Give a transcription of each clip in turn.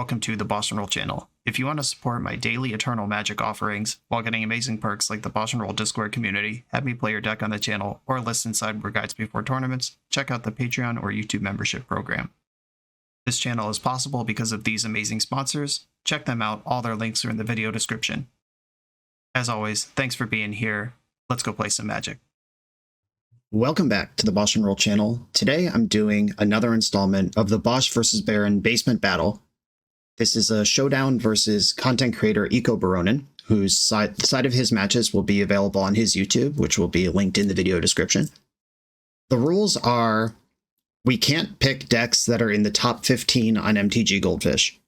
welcome to the BoshNRoll channel. If you want to support my daily Eternal Magic offerings while getting amazing perks like the BoshNRoll Discord community, have me play your deck on the channel, or listen sideboard guides before tournaments, check out the Patreon or YouTube membership program. This channel is possible because of these amazing sponsors. Check them out, all their links are in the video description. As always, thanks for being here. Let's go play some Magic. Welcome back to the BoshNRoll channel. Today I'm doing another installment of the Bosh vs. Baron basement battle. This is a showdown versus content creator Ecobaronen, whose side of his matches will be available on his YouTube, which will be linked in the video description. The rules are we can't pick decks that are in the top 15 on MTG Goldfish.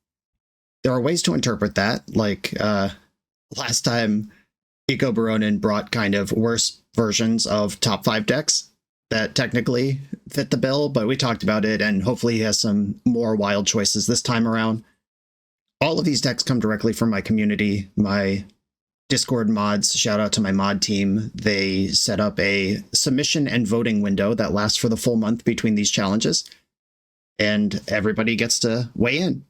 There are ways to interpret that, like last time Ecobaronen brought kind of worse versions of top 5 decks that technically fit the bill, but we talked about it, and hopefully he has some more wild choices this time around. All of these decks come directly from my community, my Discord mods. Shout out to my mod team. They set up a submission and voting window that lasts for the full month between these challenges, and everybody gets to weigh in.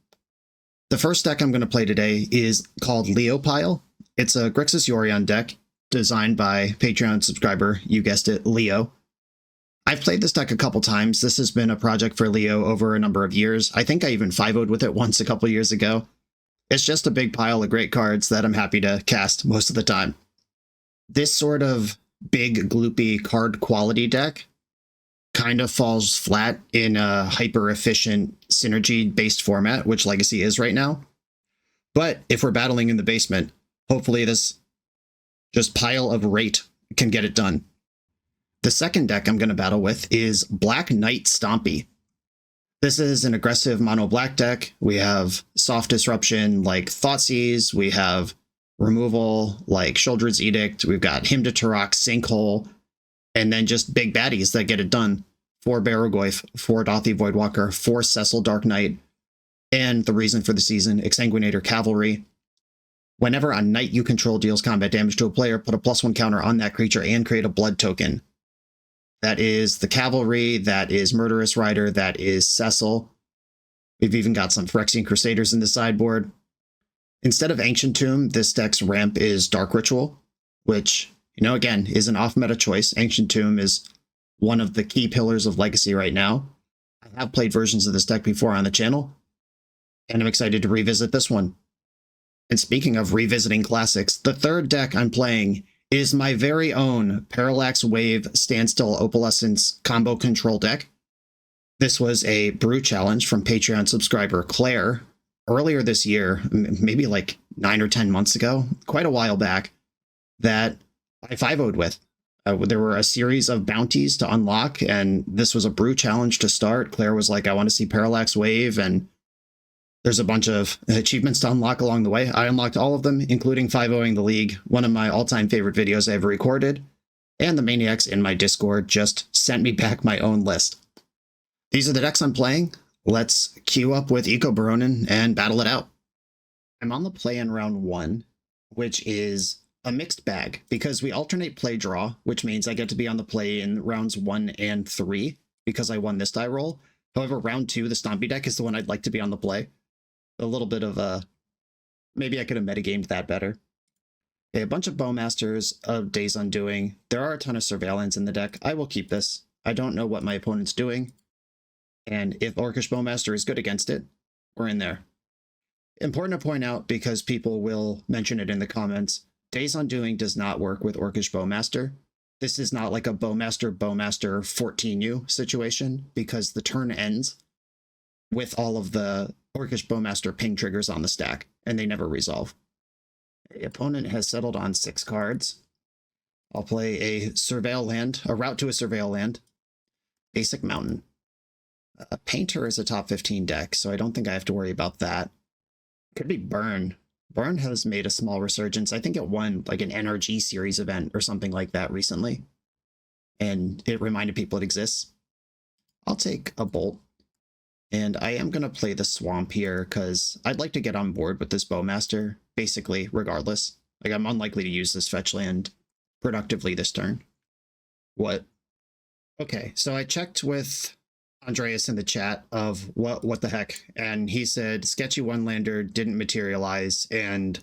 The first deck I'm going to play today is called Leopile. It's a Grixis Yorion deck designed by Patreon subscriber, you guessed it, Leo. I've played this deck a couple times. This has been a project for Leo over a number of years. I think I even 5-0'd with it once a couple years ago. It's just a big pile of great cards that I'm happy to cast most of the time. This sort of big, gloopy card quality deck kind of falls flat in a hyper-efficient synergy-based format, which Legacy is right now. But if we're battling in the basement, hopefully this just pile of rate can get it done. The second deck I'm going to battle with is Black Knight Stompy. This is an aggressive mono-black deck. We have soft disruption like Thoughtseize. We have removal like Sheoldred's Edict. We've got Hymn to Turok, Sinkhole, and then just big baddies that get it done. 4 Barrogoyf, 4 Dauthi Voidwalker, 4 Cecil Dark Knight, and the reason for the season, Exsanguinator Cavalry. Whenever a knight you control deals combat damage to a player, put a +1 counter on that creature and create a blood token. That is the Cavalry, that is Murderous Rider, that is Cecil. We've even got some Phyrexian Crusaders in the sideboard. Instead of Ancient Tomb, this deck's ramp is Dark Ritual, which, again, is an off-meta choice. Ancient Tomb is one of the key pillars of Legacy right now. I have played versions of this deck before on the channel, and I'm excited to revisit this one. And speaking of revisiting classics, the third deck I'm playing is my very own Parallax Wave Standstill Opalescence combo control deck. This was a brew challenge from Patreon subscriber Claire earlier this year, maybe like 9 or 10 months ago, quite a while back, that I 5-0'd with. There were a series of bounties to unlock, and this was a brew challenge to start. Claire was like, I want to see Parallax Wave, and there's a bunch of achievements to unlock along the way. I unlocked all of them, including 5-0'ing the league, one of my all-time favorite videos I ever recorded, and the maniacs in my Discord just sent me back my own list. These are the decks I'm playing. Let's queue up with Ecobaronen and battle it out. I'm on the play in round 1, which is a mixed bag, because we alternate play draw, which means I get to be on the play in rounds 1 and 3, because I won this die roll. However, round 2, the Stompy deck, is the one I'd like to be on the play. A little bit of a, maybe I could have metagamed that better. Okay, a bunch of Bowmasters of Days Undoing. There are a ton of Surveillance in the deck. I will keep this. I don't know what my opponent's doing, and if Orcish Bowmaster is good against it, we're in there. Important to point out, because people will mention it in the comments, Days Undoing does not work with Orcish Bowmaster. This is not like a Bowmaster 14U situation, because the turn ends with all of the Orcish Bowmaster ping triggers on the stack, and they never resolve. The opponent has settled on 6 cards. I'll play a Surveil land, a Route to a Surveil land, Basic Mountain. A Painter is a top 15 deck, so I don't think I have to worry about that. Could be Burn. Burn has made a small resurgence. I think it won like an NRG series event or something like that recently, and it reminded people it exists. I'll take a Bolt. And I am going to play the Swamp here, because I'd like to get on board with this Bowmaster, basically, regardless. Like, I'm unlikely to use this fetch land productively this turn. What? Okay, so I checked with Andreas in the chat of what the heck, and he said sketchy one lander didn't materialize, and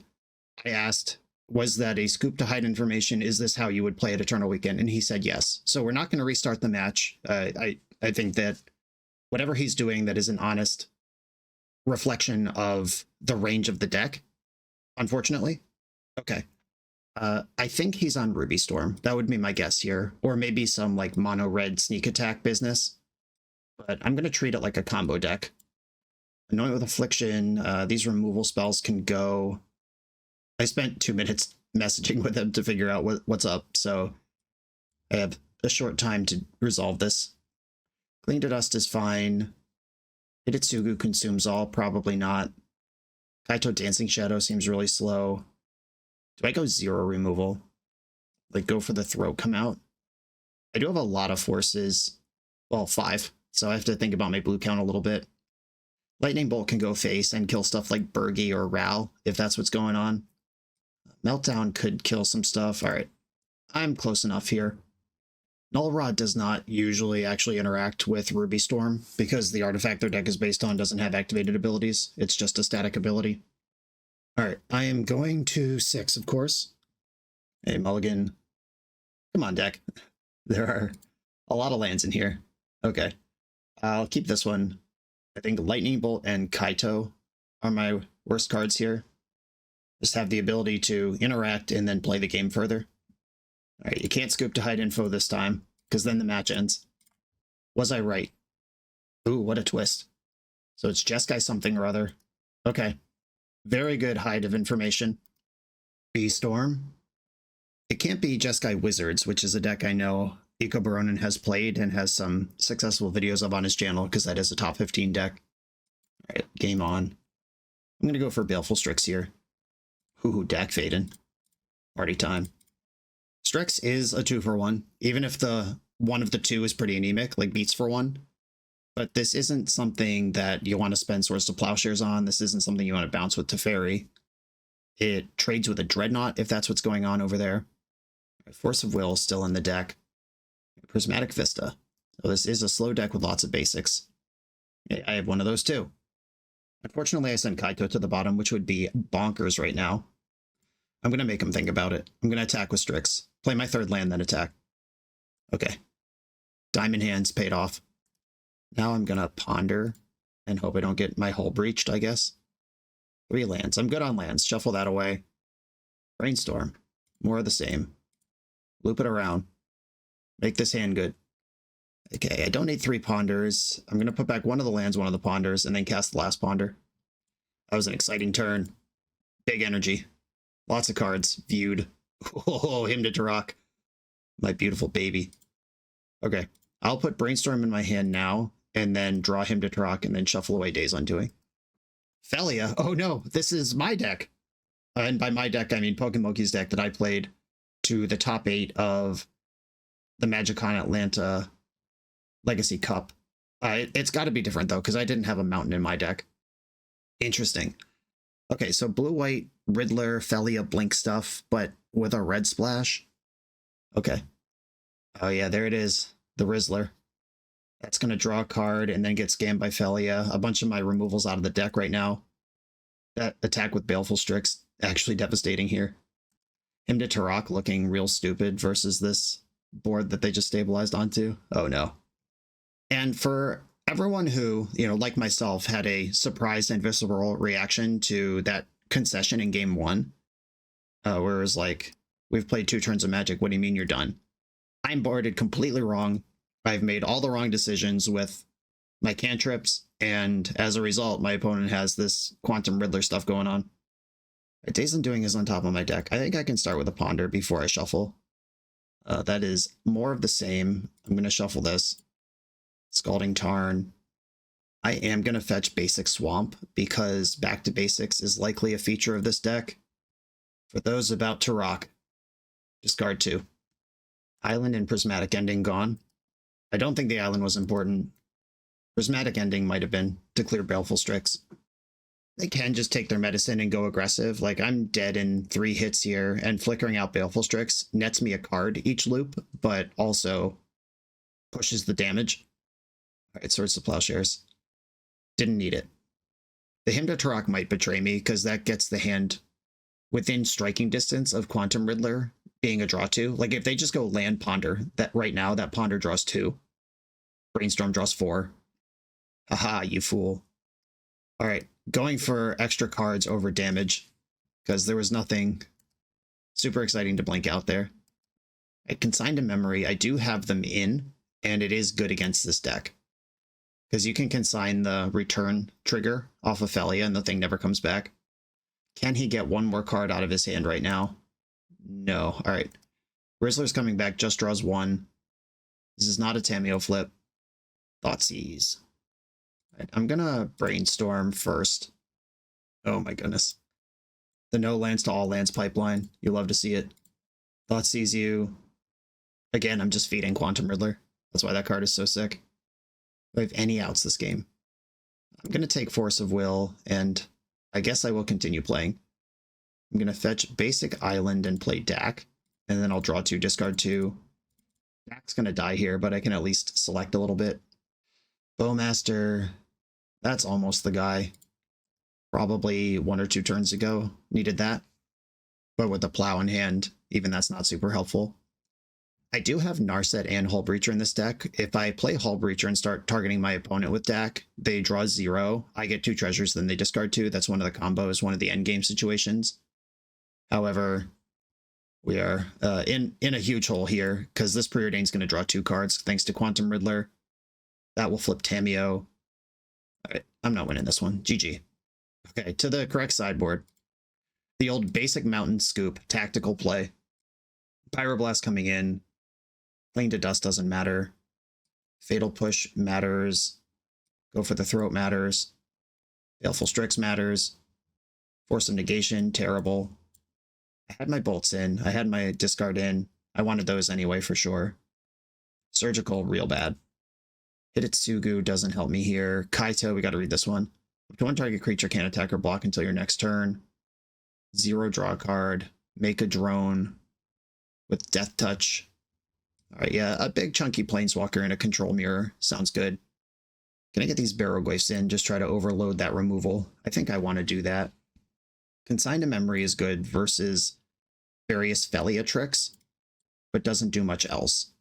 I asked, was that a scoop to hide information? Is this how you would play at Eternal Weekend? And he said yes. So we're not going to restart the match. I think that whatever he's doing that is an honest reflection of the range of the deck, unfortunately. Okay. I think he's on Ruby Storm. That would be my guess here. Or maybe some like mono red sneak attack business. But I'm going to treat it like a combo deck. Anoint with Affliction. These removal spells can go. I spent 2 minutes messaging with him to figure out what's up, so I have a short time to resolve this. Cling to Dust is fine. Hidetsugu consumes all, probably not. Kaito Dancing Shadow seems really slow. Do I go 0 removal? Like, go for the throat come out? I do have a lot of forces. Well, 5, so I have to think about my blue count a little bit. Lightning Bolt can go face and kill stuff like Bergie or Ral, if that's what's going on. Meltdown could kill some stuff. All right, I'm close enough here. Null Rod does not usually actually interact with Ruby Storm because the artifact their deck is based on doesn't have activated abilities. It's just a static ability. All right, I am going to 6, of course. Hey, Mulligan. Come on, deck. There are a lot of lands in here. Okay, I'll keep this one. I think Lightning Bolt and Kaito are my worst cards here. Just have the ability to interact and then play the game further. All right, you can't scoop to hide info this time, because then the match ends. Was I right? Ooh, what a twist. So it's Jeskai something or other. Okay. Very good hide of information. B-Storm. It can't be Jeskai Wizards, which is a deck I know Ecobaronen has played and has some successful videos of on his channel, because that is a top 15 deck. All right, game on. I'm going to go for Baleful Strix here. Hoo-hoo, Dak Faden. Party time. Strix is a 2-for-1, even if the one of the two is pretty anemic, like Beats for 1. But this isn't something that you want to spend Swords to Plowshares on. This isn't something you want to bounce with Teferi. It trades with a Dreadnought, if that's what's going on over there. Force of Will still in the deck. Prismatic Vista. So this is a slow deck with lots of basics. Yeah, I have one of those too. Unfortunately, I sent Kaito to the bottom, which would be bonkers right now. I'm going to make him think about it. I'm going to attack with Strix. Play my 3rd land, then attack. Okay. Diamond Hands paid off. Now I'm going to ponder and hope I don't get my hull breached, I guess. 3 lands. I'm good on lands. Shuffle that away. Brainstorm. More of the same. Loop it around. Make this hand good. Okay, I don't need 3 ponders. I'm going to put back one of the lands, one of the ponders, and then cast the last ponder. That was an exciting turn. Big energy. Lots of cards. Viewed. Oh, him to Tarak. My beautiful baby. Okay, I'll put Brainstorm in my hand now, and then draw him to Tarak, and then shuffle away Days Undoing. Felia. Oh no, this is my deck. And by my deck, I mean Pokemoki's deck that I played to the top 8 of the Magicon Atlanta Legacy Cup. It's got to be different, though, because I didn't have a mountain in my deck. Interesting. Okay, so blue-white, Riddler, Felia, Blink stuff, but with a red splash. Okay. Oh, yeah, there it is. The Rizzler. That's going to draw a card and then get scammed by Felia. A bunch of my removals out of the deck right now. That attack with Baleful Strix, actually devastating here. Him to Tarak looking real stupid versus this board that they just stabilized onto. Oh, no. And for everyone who, like myself, had a surprised and visceral reaction to that concession in game 1, where it was like, we've played 2 turns of Magic, what do you mean you're done? I'm boarded completely wrong. I've made all the wrong decisions with my cantrips, and as a result, my opponent has this Quantum Riddler stuff going on. Days Undoing is on top of my deck. I think I can start with a Ponder before I shuffle. That is more of the same. I'm going to shuffle this. Scalding Tarn. I am going to fetch Basic Swamp because Back to Basics is likely a feature of this deck. For those about to rock, discard 2. Island and Prismatic Ending gone. I don't think the island was important. Prismatic Ending might have been to clear Baleful Strix. They can just take their medicine and go aggressive. Like, I'm dead in 3 hits here, and flickering out Baleful Strix nets me a card each loop, but also pushes the damage. All right, Swords to Plowshares. Didn't need it. The Hymn to Turok might betray me because that gets the hand within striking distance of Quantum Riddler being a draw 2. Like if they just go land Ponder, that right now that Ponder draws 2. Brainstorm draws 4. Haha, you fool. All right, going for extra cards over damage because there was nothing super exciting to blink out there. I Consigned to Memory, I do have them in, and it is good against this deck. Because you can consign the return trigger off of Felia and the thing never comes back. Can he get one more card out of his hand right now? No. All right. Rizzler's coming back, just draws 1. This is not a Tameo flip. Thoughtseize. Right, I'm going to Brainstorm first. Oh my goodness. The no lands to all lands pipeline. You love to see it. Thoughtseize you. Again, I'm just feeding Quantum Riddler. That's why that card is so sick. Do I have any outs this game? I'm going to take Force of Will, and I guess I will continue playing. I'm going to fetch Basic Island and play Dak, and then I'll draw 2, discard 2. Dak's going to die here, but I can at least select a little bit. Bowmaster, that's almost the guy. Probably 1 or 2 turns ago, needed that. But with the plow in hand, even that's not super helpful. I do have Narset and Hull Breacher in this deck. If I play Hull Breacher and start targeting my opponent with Dak, they draw 0. I get 2 treasures, then they discard 2. That's one of the combos, one of the endgame situations. However, we are in a huge hole here because this Preordain's going to draw 2 cards thanks to Quantum Riddler. That will flip Tameo. All right, I'm not winning this one. GG. Okay, to the correct sideboard. The old basic Mountain Scoop, tactical play. Pyroblast coming in. Cling to Dust doesn't matter. Fatal Push matters. Go for the Throat matters. Baleful Strix matters. Force of Negation, terrible. I had my bolts in. I had my discard in. I wanted those anyway for sure. Surgical, real bad. Hidetsugu doesn't help me here. Kaito, we got to read this one. Up to 1 target creature can't attack or block until your next turn. 0 draw card. Make a drone with Death Touch. All right, yeah, a big chunky Planeswalker and a Control Mirror. Sounds good. Can I get these Barrowglyphs in? Just try to overload that removal. I think I want to do that. Consign to Memory is good versus various Felia tricks, but doesn't do much else.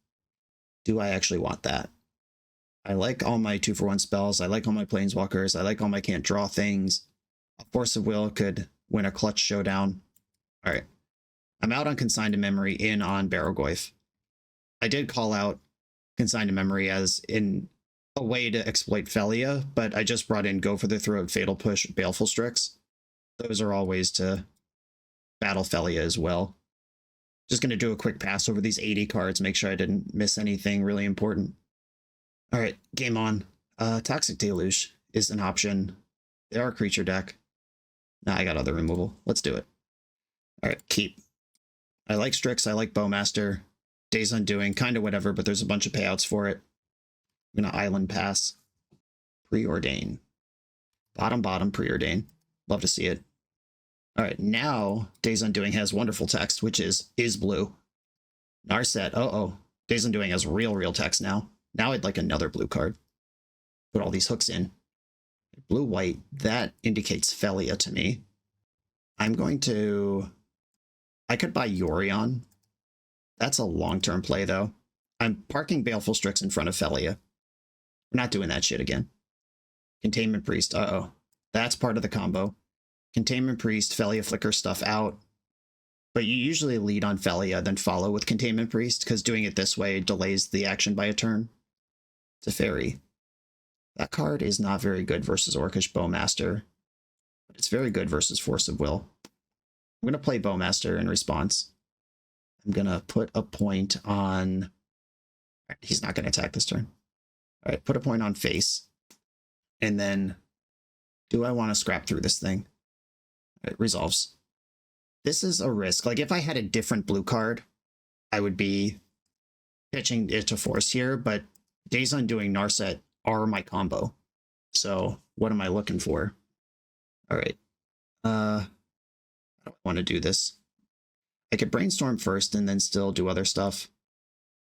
Do I actually want that? I like all my 2-for-1 spells. I like all my Planeswalkers. I like all my can't draw things. A Force of Will could win a clutch showdown. All right. I'm out on Consign to Memory, in on Barrowglyph. I did call out Consign to Memory as in a way to exploit Felia, but I just brought in Go for the Throat, Fatal Push, Baleful Strix. Those are all ways to battle Felia as well. Just going to do a quick pass over these 80 cards, make sure I didn't miss anything really important. All right, game on. Toxic Deluge is an option. They are a creature deck. Nah, I got other removal. Let's do it. All right, keep. I like Strix, I like Bowmaster. Days Undoing, kind of whatever, but there's a bunch of payouts for it. I'm going to Island Pass. Preordain. Bottom, Preordain. Love to see it. All right, now Days Undoing has wonderful text, which is blue. Narset, Days Undoing has real text now. Now I'd like another blue card. Put all these hooks in. Blue-white, that indicates Felia to me. I'm going to... I could buy Yorion. That's a long-term play, though. I'm parking Baleful Strix in front of Felia. We're not doing that shit again. Containment Priest, That's part of the combo. Containment Priest, Felia flicker stuff out. But you usually lead on Felia, then follow with Containment Priest, because doing it this way delays the action by a turn. Teferi. That card is not very good versus Orcish Bowmaster, but it's very good versus Force of Will. I'm going to play Bowmaster in response. I'm going to put a point on... He's not going to attack this turn. All right, put a point on face. And then, do I want to scrap through this thing? It resolves. This is a risk. Like, if I had a different blue card, I would be pitching it to force here, but Days Undoing Narset are my combo. So, what am I looking for? All right. I don't want to do this. I could Brainstorm first and then still do other stuff.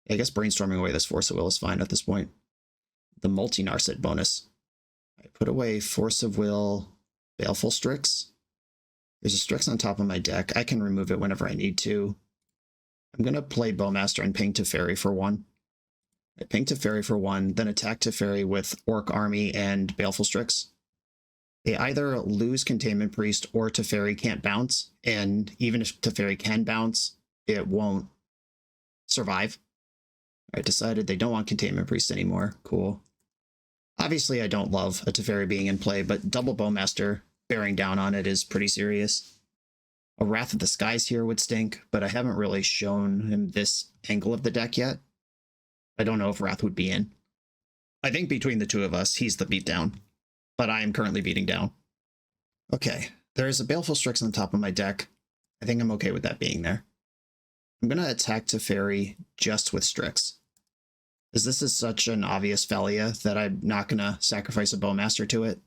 I guess brainstorming away this Force of Will is fine at this point. the multi-Narset bonus. I put away Force of Will, Baleful Strix. There's a Strix on top of my deck. I can remove it whenever I need to. I'm going to play Bowmaster and ping Teferi for 1. I ping Teferi for 1, then attack Teferi with Orc Army and Baleful Strix. They either lose Containment Priest or Teferi can't bounce, and even if Teferi can bounce, it won't survive. I decided they don't want Containment Priest anymore. Cool. Obviously, I don't love a Teferi being in play, but double Bowmaster bearing down on it is pretty serious. A Wrath of the Skies here would stink, but I haven't really shown him this angle of the deck yet. I don't know if Wrath would be in. I think between the two of us, he's the beatdown, but I am currently beating down. Okay, there's a Baleful Strix on top of my deck. I think I'm okay with that being there. I'm going to attack Teferi just with Strix, as this is such an obvious Felia that I'm not going to sacrifice a Bowmaster to it.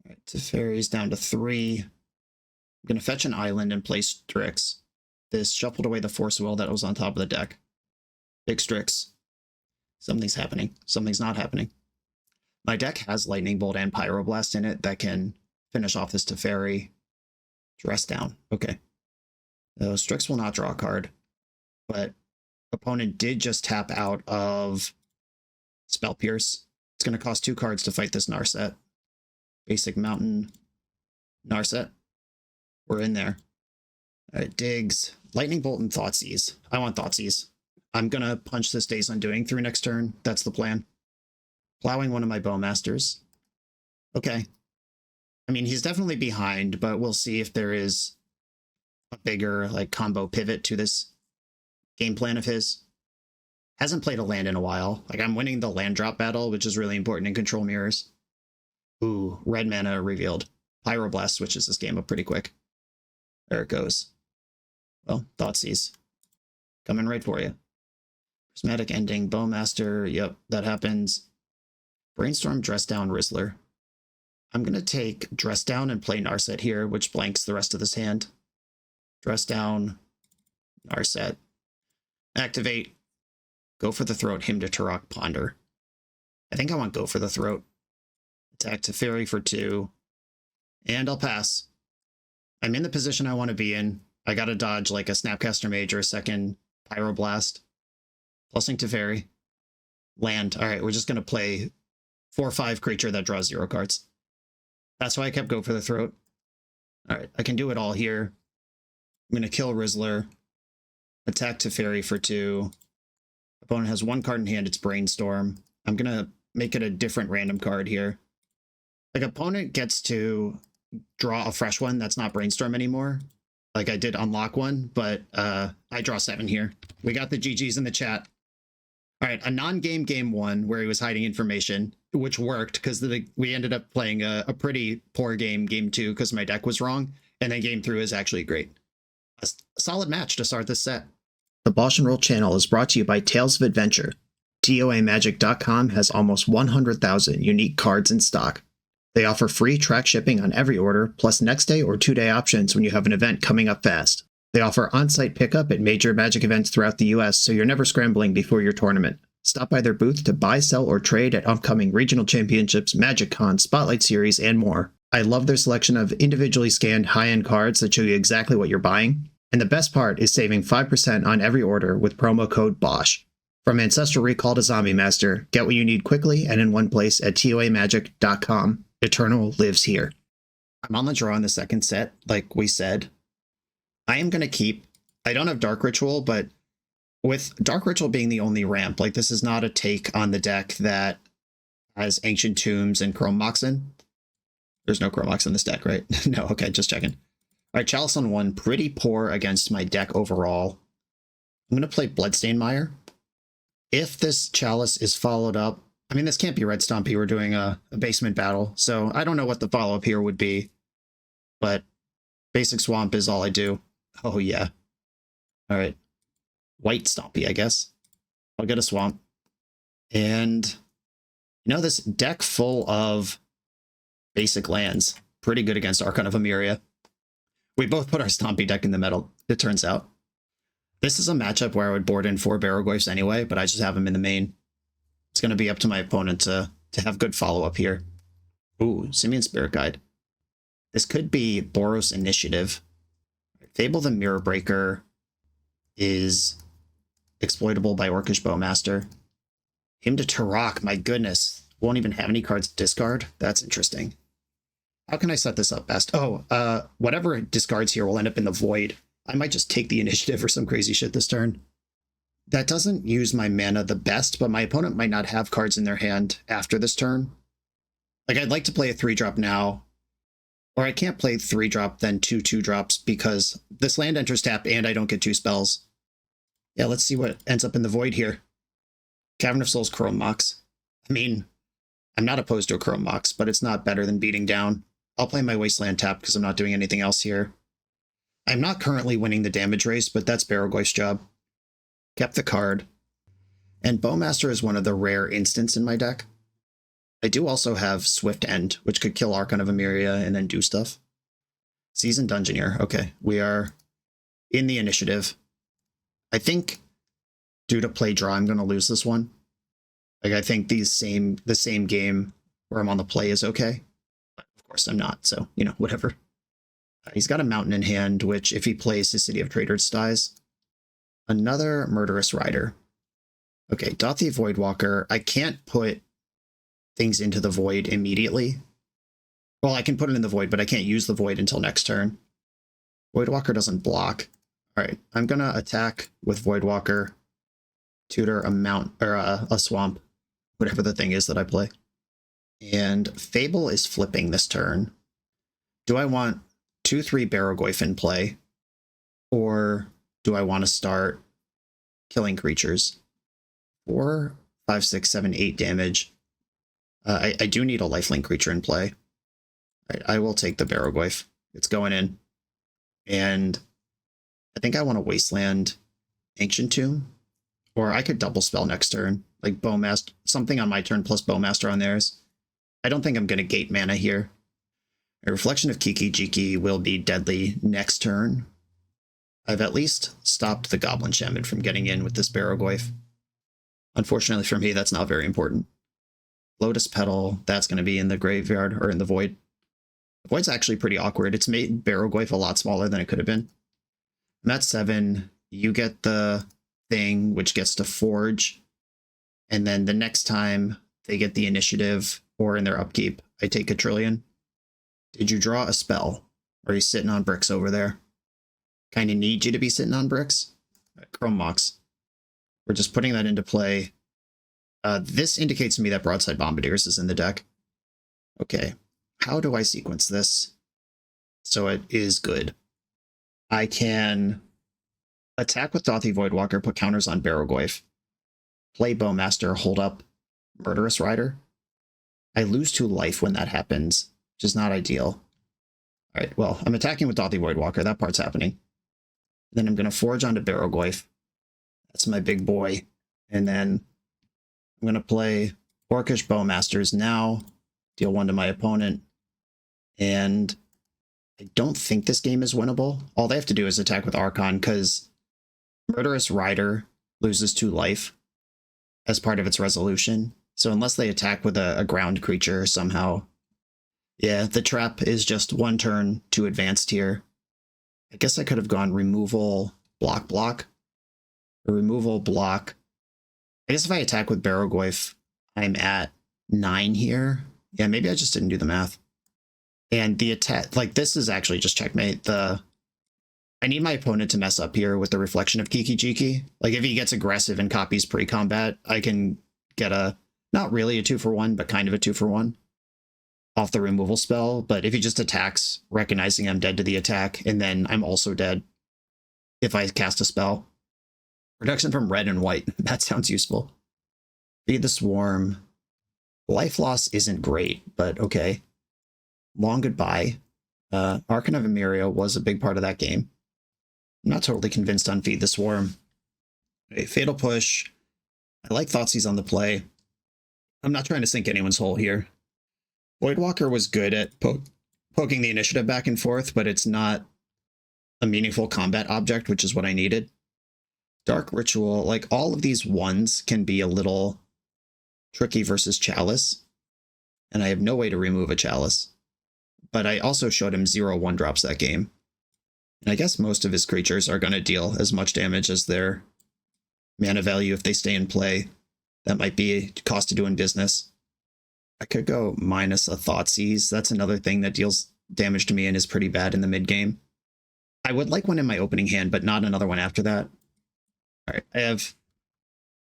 All right, Teferi's down to 3. I'm going to fetch an island and play Strix. This shuffled away the Force of Will that was on top of the deck. Big Strix. Something's happening. Something's not happening. My deck has Lightning Bolt and Pyroblast in it that can finish off this Teferi. Dress down. Okay. Strix will not draw a card, but opponent did just tap out of Spell Pierce. It's going to cost 2 cards to fight this Narset. Basic Mountain Narset. We're in there. All right, digs. Lightning Bolt and Thoughtseize. I want Thoughtseize. I'm going to punch this Days Undoing through next turn. That's the plan. Plowing one of my Bowmasters. Okay. I mean, he's definitely behind, but we'll see if there is a bigger like combo pivot to this game plan of his. Hasn't played a land in a while. Like, I'm winning the land drop battle, which is really important in Control Mirrors. Ooh, red mana revealed. Pyroblast switches this game up pretty quick. There it goes. Well, Thoughtseize. Coming right for you. Prismatic Ending, Bowmaster. Yep, that happens. Brainstorm, Dress Down, Rizzler. I'm going to take Dress Down and play Narset here, which blanks the rest of this hand. Dress Down, Narset. Activate. Go for the Throat, Hymn to Turok, Ponder. I think I want Go for the Throat. Attack Teferi for 2. And I'll pass. I'm in the position I want to be in. I gotta dodge like a Snapcaster Mage or a second Pyroblast. Plusing Teferi. Land. Alright, we're just gonna play 4/5 creature that draws 0 cards. That's why I kept Go for the Throat. Alright, I can do it all here. I'm gonna kill Rizzler. Attack Teferi for 2. Opponent has 1 card in hand, it's Brainstorm. I'm gonna make it a different random card here. Like, opponent gets to draw a fresh one that's not Brainstorm anymore. Like, I did unlock one, but I draw 7 here. We got the GGs in the chat. All right, a non-game game 1 where he was hiding information, which worked because we ended up playing a pretty poor game 2 because my deck was wrong, and then game 3 is actually great. A solid match to start this set. The BoshNRoll channel is brought to you by Tales of Adventure. TOAMagic.com has almost 100,000 unique cards in stock. They offer free track shipping on every order, plus next day or 2-day options when you have an event coming up fast. They offer on-site pickup at major Magic events throughout the US, so you're never scrambling before your tournament. Stop by their booth to buy, sell, or trade at upcoming regional championships, Magic Con, Spotlight Series, and more. I love their selection of individually scanned high-end cards that show you exactly what you're buying. And the best part is saving 5% on every order with promo code BOSH. From Ancestral Recall to Zombie Master, get what you need quickly and in one place at TOAMagic.com. Eternal lives here. I'm on the draw in the second set, like we said. I am going to keep... I don't have Dark Ritual, but with Dark Ritual being the only ramp, like, this is not a take on the deck that has Ancient Tombs and Chrome Moxen. There's no Chrome Mox in this deck, right? No, okay, just checking. All right, Chalice on 1, pretty poor against my deck overall. I'm going to play Bloodstained Mire. If this Chalice is followed up... I mean, this can't be Red Stompy. We're doing a basement battle, so I don't know what the follow-up here would be. But basic Swamp is all I do. Oh, yeah. All right. White Stompy, I guess. I'll get a Swamp. And, you know, this deck full of basic lands. Pretty good against Archon of Emeria. We both put our Stompy deck in the middle, it turns out. This is a matchup where I would board in 4 Barrow Glyphs anyway, but I just have them in the main. It's going to be up to my opponent to to have good follow-up here. Ooh, Simian Spirit Guide. This could be Boros Initiative. Fable the Mirror Breaker is exploitable by Orcish Bowmaster. Him to Turok, my goodness. Won't even have any cards to discard? That's interesting. How can I set this up best? Oh, whatever it discards here will end up in the void. I might just take the initiative or some crazy shit this turn. That doesn't use my mana the best, but my opponent might not have cards in their hand after this turn. Like, I'd like to play a 3-drop now, or I can't play 3-drop, then 2 2-drops, because this land enters tap and I don't get 2 spells. Yeah, let's see what ends up in the void here. Cavern of Souls, Chrome Mox. I mean, I'm not opposed to a Chrome Mox, but it's not better than beating down. I'll play my Wasteland tap because I'm not doing anything else here. I'm not currently winning the damage race, but that's Barrogoyf's job. Kept the card. And Bowmaster is one of the rare instants in my deck. I do also have Swift End, which could kill Archon of Emeria and then do stuff. Seasoned Dungeoneer. Okay, we are in the initiative. I think due to play draw, I'm going to lose this one. Like, I think the same game where I'm on the play is okay. But of course I'm not, so, you know, whatever. He's got a Mountain in hand, which if he plays his City of Traders dies. Another Murderous Rider. Okay, Dothy Voidwalker. I can't put things into the void immediately. Well, I can put it in the void, but I can't use the void until next turn. Voidwalker doesn't block. All right, I'm gonna attack with Voidwalker, tutor a mount or a swamp, whatever the thing is that I play. And Fable is flipping this turn. Do I want 2/3 Barrogoyf in play, or do I want to start killing creatures? 4, 5, 6, 7, 8 damage. I do need a lifelink creature in play. Right, I will take the Barrogoyf. It's going in. And I think I want to Wasteland Ancient Tomb. Or I could double spell next turn. Like Bowmaster, something on my turn plus Bowmaster on theirs. I don't think I'm going to gate mana here. A Reflection of Kiki-Jiki will be deadly next turn. I've at least stopped the Goblin Shaman from getting in with this Barrogoyf. Unfortunately for me, that's not very important. Lotus Petal, that's going to be in the graveyard, or in the void. The void's actually pretty awkward. It's made Barrogoyf a lot smaller than it could have been. I'm at 7. You get the thing, which gets to Forge. And then the next time they get the initiative, or in their upkeep, I take a Trillion. Did you draw a spell? Or are you sitting on bricks over there? Kind of need you to be sitting on bricks. Chrome Mox. We're just putting that into play. This indicates to me that Broadside Bombardiers is in the deck. Okay, how do I sequence this so it is good? I can attack with Dothy Voidwalker, put counters on Barrogoyf, play Bowmaster, hold up Murderous Rider. I lose 2 life when that happens, which is not ideal. All right, well, I'm attacking with Dothy Voidwalker. That part's happening. Then I'm going to Forge onto Barrogoyf. That's my big boy. And then I'm going to play Orcish Bowmasters now, deal 1 to my opponent. And I don't think this game is winnable. All they have to do is attack with Archon, because Murderous Rider loses 2 life as part of its resolution. So unless they attack with a ground creature somehow, yeah, the trap is just 1 turn too advanced here. I guess I could have gone removal, block, or removal, block. I guess if I attack with Barrogoyf, I'm at 9 here. Yeah, maybe I just didn't do the math. And the attack, like, this is actually just checkmate. I need my opponent to mess up here with the Reflection of Kiki-Jiki. Like, if he gets aggressive and copies pre-combat, I can get not really a 2-for-1, but kind of a 2-for-1 off the removal spell. But if he just attacks, recognizing I'm dead to the attack, and then I'm also dead if I cast a spell. Protection from red and white. That sounds useful. Feed the Swarm. Life loss isn't great, but okay. Long Goodbye. Archon of Emeria was a big part of that game. I'm not totally convinced on Feed the Swarm. Okay, Fatal Push. I like Thoughtseize on the play. I'm not trying to sink anyone's hole here. Voidwalker was good at poking the initiative back and forth, but it's not a meaningful combat object, which is what I needed. Dark Ritual, like, all of these 1s can be a little tricky versus Chalice. and I have no way to remove a Chalice. But I also showed him 0 1-drops that game. And I guess most of his creatures are going to deal as much damage as their mana value if they stay in play. That might be a cost of doing business. I could go minus a Thoughtseize. That's another thing that deals damage to me and is pretty bad in the mid game. I would like one in my opening hand, but not another one after that. All right, I have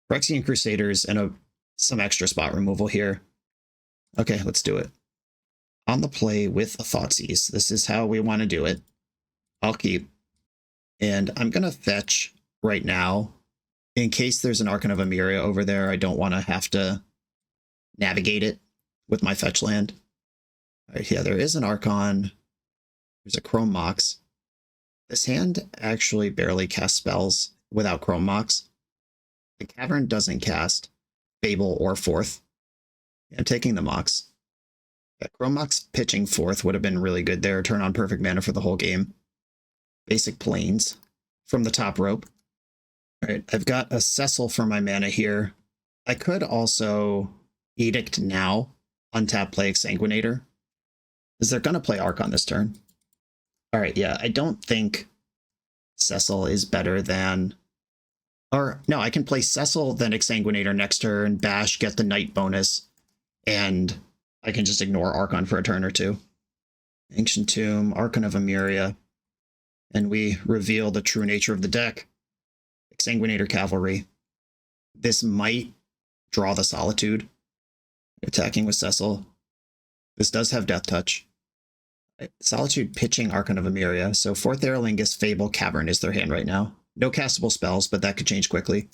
Phyrexian Crusaders and some extra spot removal here. Okay, let's do it. On the play with a Thoughtseize. This is how we want to do it. I'll keep. And I'm going to fetch right now. In case there's an Archon of Emeria over there, I don't want to have to navigate it with my fetch land. All right, yeah, there is an Archon. There's a Chrome Mox. This hand actually barely casts spells without Chrome Mox. The Cavern doesn't cast Fable or Fourth. I'm taking the Mox. Yeah, Chrome Mox pitching Fourth would have been really good there. Turn on perfect mana for the whole game. Basic Plains from the top rope. All right, I've got a Cecil for my mana here. I could also Edict now, untap, play Exsanguinator. Is they're going to play Archon this turn. All right, yeah, I don't think Cecil is better than... Or, no, I can play Cecil, then Exsanguinator next turn, Bash, get the Knight bonus, and I can just ignore Archon for a turn or two. Ancient Tomb, Archon of Emeria, and we reveal the true nature of the deck. Exsanguinator Cavalry. This might draw the Solitude. Attacking with Cecil. This does have Death Touch. Solitude pitching Archon of Emeria, so 4th Aerolingus, Fable, Cavern is their hand right now. No castable spells, but that could change quickly.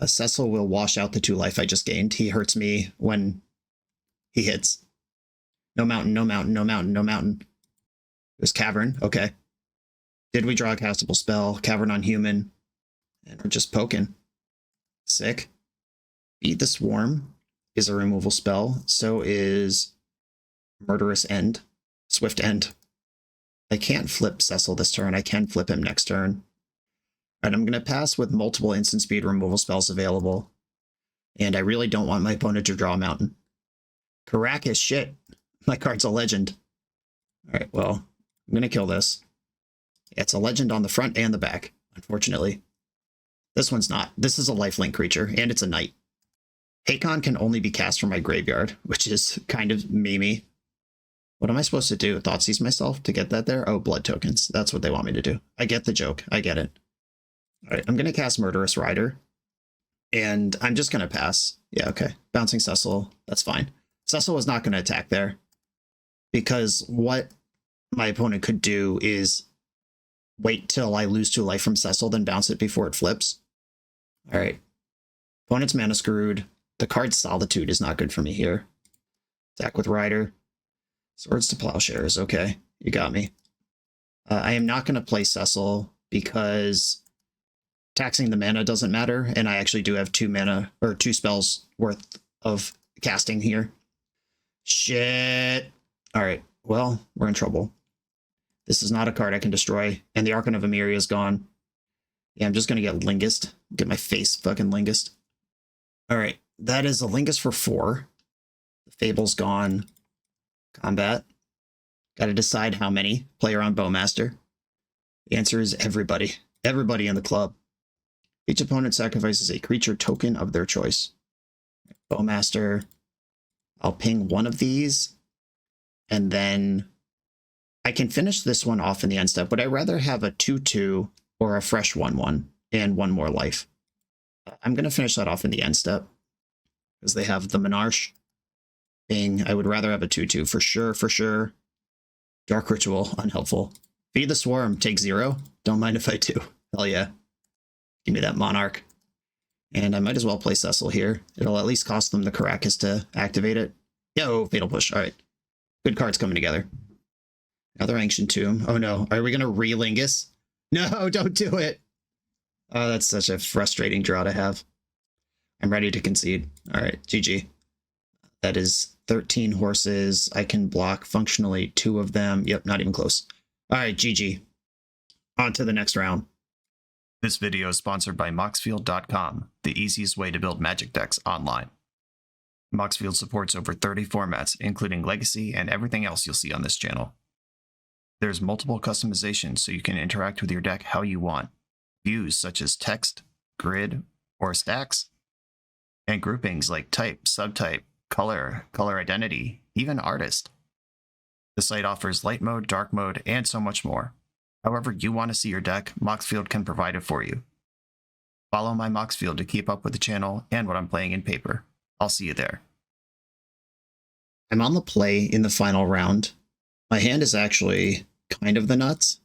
Cecil will wash out the 2 life I just gained. He hurts me when he hits. No mountain, no mountain, no mountain, no mountain. There's Cavern, okay. Did we draw a castable spell? Cavern on human. And we're just poking. Sick. Feed the Swarm is a removal spell. So is Murderous End. Swift End. I can't flip Cecil this turn. I can flip him next turn. All right, I'm going to pass with multiple instant speed removal spells available. And I really don't want my opponent to draw a mountain. Karak is shit. My card's a legend. All right, well, I'm going to kill this. It's a legend on the front and the back, unfortunately. This one's not. This is a lifelink creature, and it's a knight. Hakon can only be cast from my graveyard, which is kind of memey. What am I supposed to do? Thoughtseize myself to get that there? Oh, blood tokens. That's what they want me to do. I get the joke. I get it. All right, I'm going to cast Murderous Rider. And I'm just going to pass. Yeah, okay. Bouncing Cecil. That's fine. Cecil was not going to attack there. Because what my opponent could do is wait till I lose 2 life from Cecil, then bounce it before it flips. All right. Opponent's mana screwed. The card Solitude is not good for me here. Attack with Rider. Swords to Plowshares. Okay, you got me. I am not going to play Cecil because taxing the mana doesn't matter, and I actually do have 2 mana, or 2 spells worth of casting here. Shit. All right, well, we're in trouble. This is not a card I can destroy, and the Archon of Emeria is gone. Yeah, I'm just going to get Lingust. Get my face fucking Lingust. All right, that is a Lingust for 4. The Fable's gone. Combat. Got to decide how many. Player on Bowmaster. The answer is everybody. Everybody in the club. Each opponent sacrifices a creature token of their choice. Bowmaster. I'll ping one of these. And then I can finish this one off in the end step. Would I rather have a 2/2 or a fresh 1/1 and 1 more life? I'm going to finish that off in the end step. Because they have the Monarch. Ping. I would rather have a 2/2 for sure, for sure. Dark Ritual, unhelpful. Feed the Swarm, take 0. Don't mind if I do. Hell yeah. Give me that Monarch. And I might as well play Cecil here. It'll at least cost them the Caracas to activate it. Yo, Fatal Push. All right. Good cards coming together. Another Ancient Tomb. Oh no. Are we going to re-Lingus? No, don't do it. Oh, that's such a frustrating draw to have. I'm ready to concede. All right, GG. That is 13 horses. I can block functionally 2 of them. Yep, not even close. All right, GG. On to the next round. This video is sponsored by Moxfield.com, the easiest way to build Magic decks online. Moxfield supports over 30 formats, including Legacy and everything else you'll see on this channel. There's multiple customizations so you can interact with your deck how you want. Views such as text, grid, or stacks, and groupings like type, subtype, color, color identity, even artist. The site offers light mode, dark mode, and so much more. However you want to see your deck, Moxfield can provide it for you. Follow my Moxfield to keep up with the channel and what I'm playing in paper. I'll see you there. I'm on the play in the final round. My hand is actually kind of the nuts.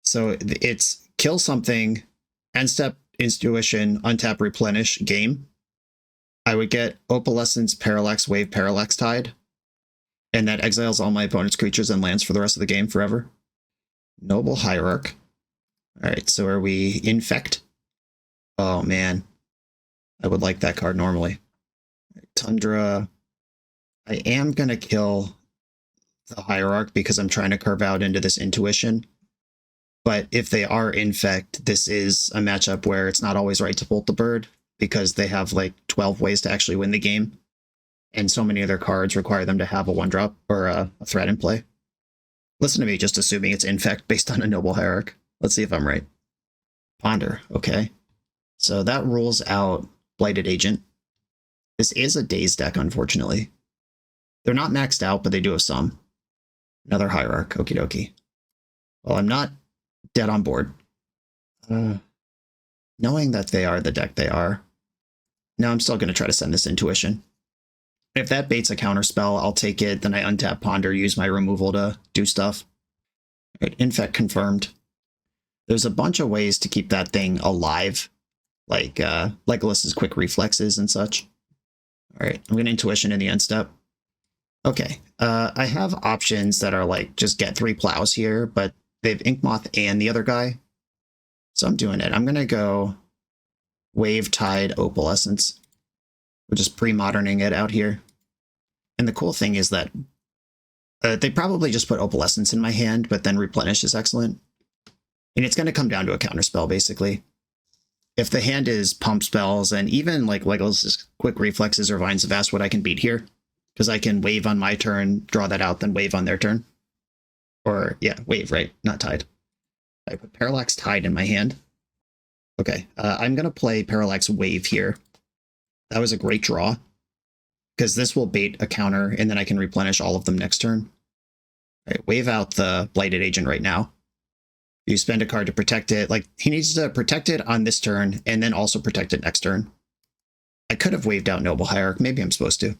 So it's kill something, end step, intuition, untap, replenish, game. I would get Opalescence, Parallax, Wave, Parallax Tide. And that exiles all my opponent's creatures and lands for the rest of the game forever. Noble Hierarch. Alright, so are we Infect? Oh man. I would like that card normally. Tundra. I am going to kill the Hierarch because I'm trying to curve out into this Intuition. But if they are Infect, this is a matchup where it's not always right to bolt the bird because they have like 12 ways to actually win the game. And so many of their cards require them to have a 1-drop or a threat in play. Listen to me just assuming it's Infect based on a Noble Hierarch. Let's see if I'm right. Ponder, okay. So that rules out Blighted Agent. This is a Daze deck, unfortunately. They're not maxed out, but they do have some. Another Hierarch, okie dokie. Well, I'm not dead on board. Knowing that they are the deck they are, now I'm still going to try to send this Intuition. If that baits a counterspell, I'll take it, then I untap Ponder, use my removal to do stuff. Right, Infect confirmed. There's a bunch of ways to keep that thing alive, like Legolas's quick reflexes and such. Alright, I'm going to Intuition in the end step. Okay, I have options that are like, just get 3 plows here, but they have Inkmoth and the other guy. So I'm doing it. I'm going to go Wave, Tide, Opalescence. We're just pre-moderning it out here. And the cool thing is that they probably just put Opalescence in my hand, but then Replenish is excellent. And it's going to come down to a counterspell, basically. If the hand is pump spells, and even like Legolas's quick reflexes or Vines of Vastwood, I can beat here. Because I can wave on my turn, draw that out, then wave on their turn. Or, yeah, wave, right? Not Tide. I put Parallax Tide in my hand. Okay, I'm going to play Parallax Wave here. That was a great draw, because this will bait a counter, and then I can replenish all of them next turn. All right, wave out the Blighted Agent right now. You spend a card to protect it. Like, he needs to protect it on this turn, and then also protect it next turn. I could have waved out Noble Hierarch. Maybe I'm supposed to. I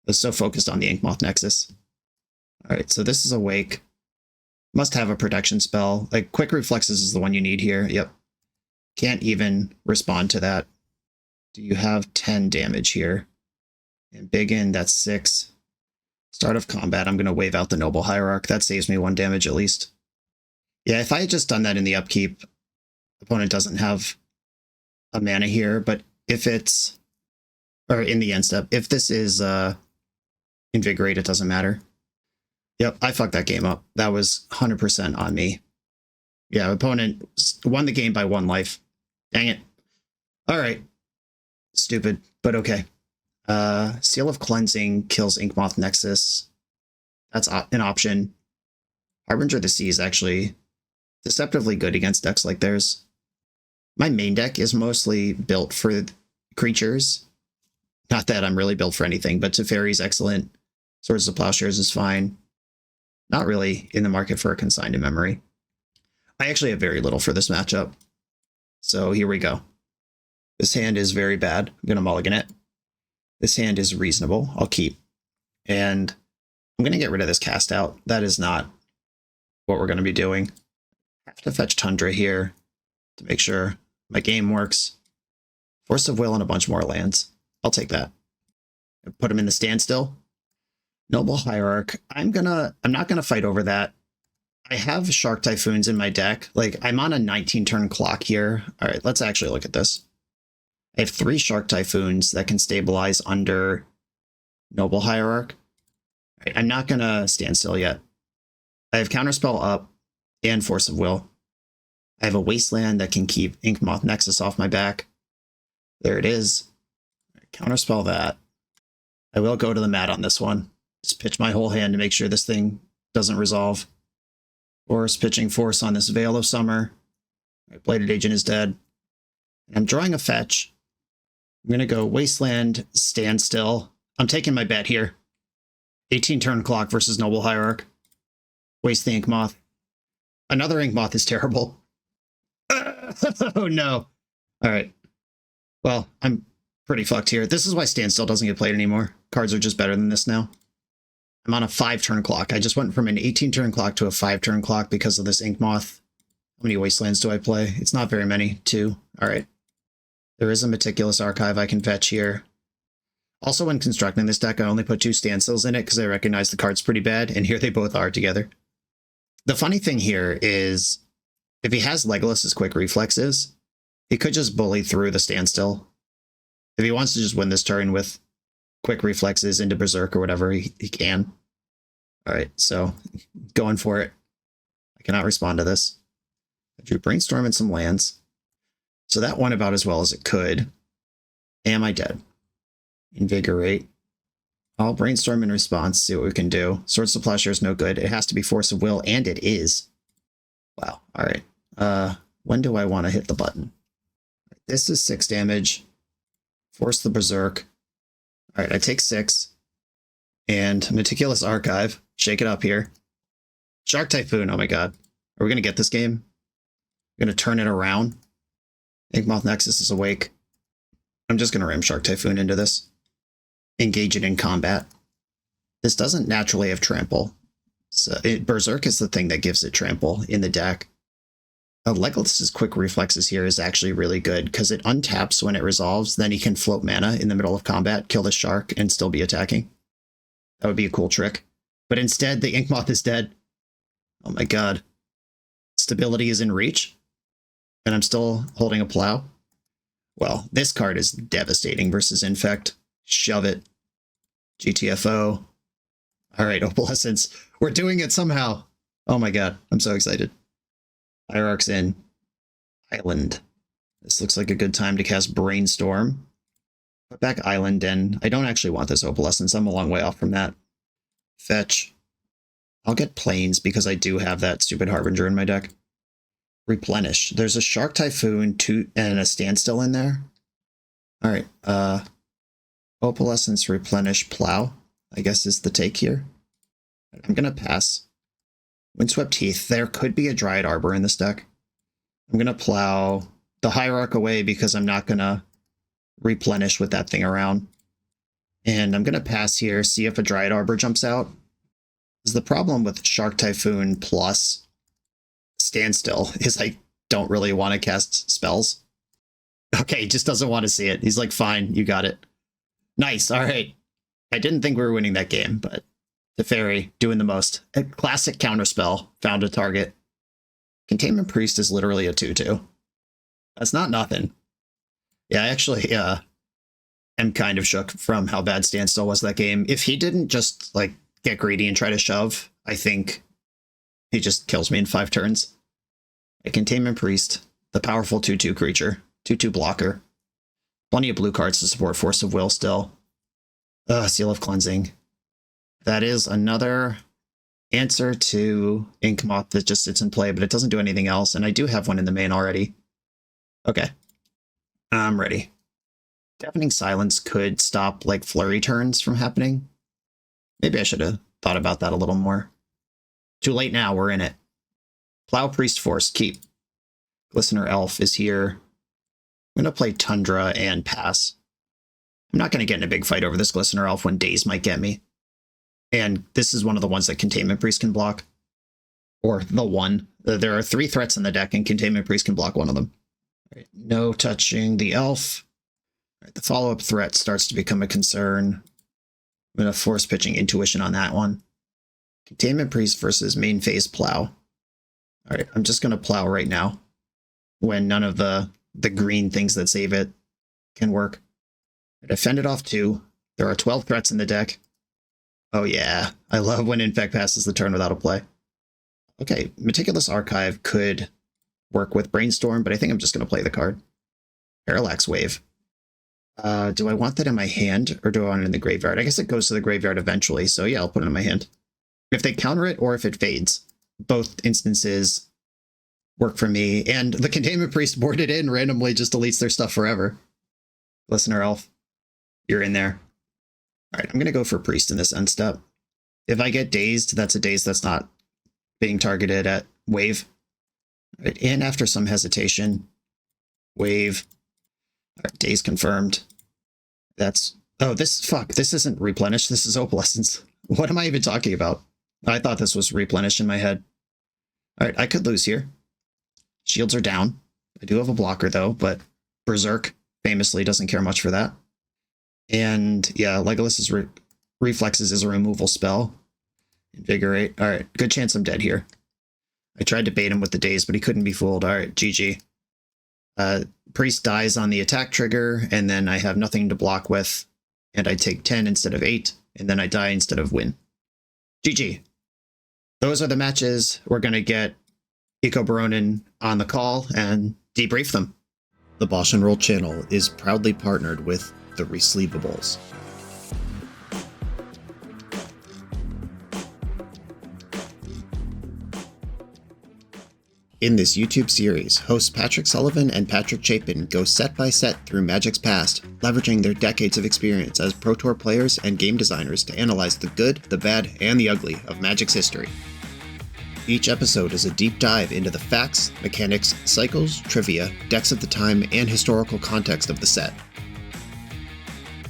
was so focused on the Inkmoth Nexus. All right, so this is Awake. Must have a protection spell. Like, Quick Reflexes is the one you need here. Yep. Can't even respond to that. Do you have 10 damage here? And Big In, that's 6. Start of combat, I'm going to wave out the Noble Hierarch. That saves me 1 damage at least. Yeah, if I had just done that in the upkeep, opponent doesn't have a mana here, but if it's... Or in the end step, if this is Invigorate, it doesn't matter. Yep, I fucked that game up. That was 100% on me. Yeah, opponent won the game by 1 life. Dang it. Alright. Stupid, but okay. Seal of Cleansing kills Inkmoth Nexus. That's an option. Harbinger of the Sea is actually deceptively good against decks like theirs. My main deck is mostly built for creatures. Not that I'm really built for anything, but Teferi's excellent. Swords of Plowshares is fine. Not really in the market for a Consigned in Memory. I actually have very little for this matchup. So here we go. This hand is very bad. I'm going to mulligan it. This hand is reasonable. I'll keep. And I'm going to get rid of this cast out. That is not what we're going to be doing. I have to fetch Tundra here to make sure my game works. Force of Will and a bunch more lands. I'll take that. Put him in the standstill. Noble Hierarch. I'm not gonna fight over that. I have Shark Typhoons in my deck. Like, I'm on a 19-turn clock here. All right, let's actually look at this. I have 3 Shark Typhoons that can stabilize under Noble Hierarch. All right, I'm not gonna stand still yet. I have Counterspell up and Force of Will. I have a Wasteland that can keep Inkmoth Nexus off my back. There it is. All right, Counterspell that. I will go to the mat on this one. Just pitch my whole hand to make sure this thing doesn't resolve. Force, pitching Force on this Veil of Summer. Right, Bladed Agent is dead. And I'm drawing a fetch. I'm going to go Wasteland, Standstill. I'm taking my bet here. 18 turn clock versus Noble Hierarch. Waste the Ink Moth. Another Ink Moth is terrible. Oh no. Alright. Well, I'm pretty fucked here. This is why Standstill doesn't get played anymore. Cards are just better than this now. I'm on a 5-turn clock. I just went from an 18-turn clock to a 5-turn clock because of this Ink Moth. How many Wastelands do I play? It's not very many. 2. Alright. There is a Meticulous Archive I can fetch here. Also, when constructing this deck, I only put 2 Standstills in it because I recognize the card's pretty bad, and here they both are together. The funny thing here is, if he has Legolas's Quick Reflexes, he could just bully through the Standstill. If he wants to just win this turn with Quick Reflexes into Berserk or whatever, he can. Alright, so going for it. I cannot respond to this. I drew Brainstorm and some lands. So that went about as well as it could. Am I dead? Invigorate. I'll Brainstorm in response, see what we can do. Swords to Plowshare is no good. It has to be Force of Will, and it is. Wow, alright. When do I want to hit the button? This is 6 damage. Force the Berserk. Alright, I take 6. And Meticulous Archive. Shake it up here. Shark Typhoon, oh my god. Are we going to get this game? We're going to turn it around. Inkmoth Nexus is awake. I'm just going to ram Shark Typhoon into this. Engage it in combat. This doesn't naturally have trample. So Berserk is the thing that gives it trample in the deck. Legolas's Quick Reflexes here is actually really good because it untaps when it resolves, then he can float mana in the middle of combat, kill the shark, and still be attacking. That would be a cool trick. But instead, the Inkmoth is dead. Oh my god. Stability is in reach. And I'm still holding a plow. Well, this card is devastating versus Infect. Shove it. GTFO. Alright, Opalescence. We're doing it somehow. Oh my god, I'm so excited. Hierarch's in. Island. This looks like a good time to cast Brainstorm. Put back Island in. I don't actually want this Opalescence. I'm a long way off from that. Fetch. I'll get Plains because I do have that stupid Harbinger in my deck. Replenish. There's a Shark Typhoon and a Standstill in there. Alright, Opalescence, Replenish, Plow, I guess is the take here. I'm gonna pass. Windswept Heath. There could be a Dryad Arbor in this deck. I'm gonna plow the Hierarch away because I'm not gonna replenish with that thing around. And I'm gonna pass here, see if a Dryad Arbor jumps out. The problem with Shark Typhoon plus Standstill is I don't really want to cast spells. Okay, he just doesn't want to see it. He's like, fine, you got it. Nice, alright. I didn't think we were winning that game, but Teferi doing the most. A classic counterspell, found a target. Containment Priest is literally a 2-2. That's not nothing. Yeah, I actually am kind of shook from how bad Standstill was that game. If he didn't just like get greedy and try to shove, I think he just kills me in 5 turns. A Containment Priest, the powerful 2-2 creature, 2-2 blocker. Plenty of blue cards to support Force of Will still. Seal of Cleansing. That is another answer to Inkmoth that just sits in play, but it doesn't do anything else, and I do have one in the main already. Okay. I'm ready. Deafening Silence could stop, like, flurry turns from happening. Maybe I should have thought about that a little more. Too late now, we're in it. Plow, Priest, Force, keep. Glistener Elf is here. I'm going to play Tundra and pass. I'm not going to get in a big fight over this Glistener Elf when Daze might get me. And this is one of the ones that Containment Priest can block. Or the one. There are 3 threats in the deck, and Containment Priest can block one of them. All right, no touching the Elf. All right, the follow-up threat starts to become a concern. I'm going to force pitching Intuition on that one. Containment Priest versus main phase Plow. All right, I'm just going to Plow right now. When none of the green things that save it can work. I fended off 2. There are 12 threats in the deck. Oh yeah, I love when Infect passes the turn without a play. Okay, Meticulous Archive could work with Brainstorm, but I think I'm just going to play the card. Parallax Wave. Do I want that in my hand or do I want it in the graveyard? I guess it goes to the graveyard eventually, so yeah, I'll put it in my hand. If they counter it or if it fades, both instances work for me. And the Containment Priest boarded in randomly just deletes their stuff forever. Listener Elf, you're in there. All right, I'm going to go for Priest in this end step. If I get Dazed, that's a Daze that's not being targeted at Wave. All right, and after some hesitation, Wave. All right, Daze confirmed. That's... Oh, this isn't Replenish. This is Opalescence. What am I even talking about? I thought this was Replenish in my head. All right, I could lose here. Shields are down. I do have a blocker, though, but Berserk famously doesn't care much for that. And yeah, Legolas's Reflexes is a removal spell. Invigorate. All right, good chance I'm dead here. I tried to bait him with the Daze, but he couldn't be fooled. All right, GG. Priest dies on the attack trigger, and then I have nothing to block with, and I take 10 instead of 8, and then I die instead of win. GG. Those are the matches. We're going to get Ecobaronen on the call and debrief them. The BoshNRoll channel is proudly partnered with the Resleevables. In this YouTube series, hosts Patrick Sullivan and Patrick Chapin go set by set through Magic's past, leveraging their decades of experience as Pro Tour players and game designers to analyze the good, the bad, and the ugly of Magic's history. Each episode is a deep dive into the facts, mechanics, cycles, trivia, decks of the time, and historical context of the set.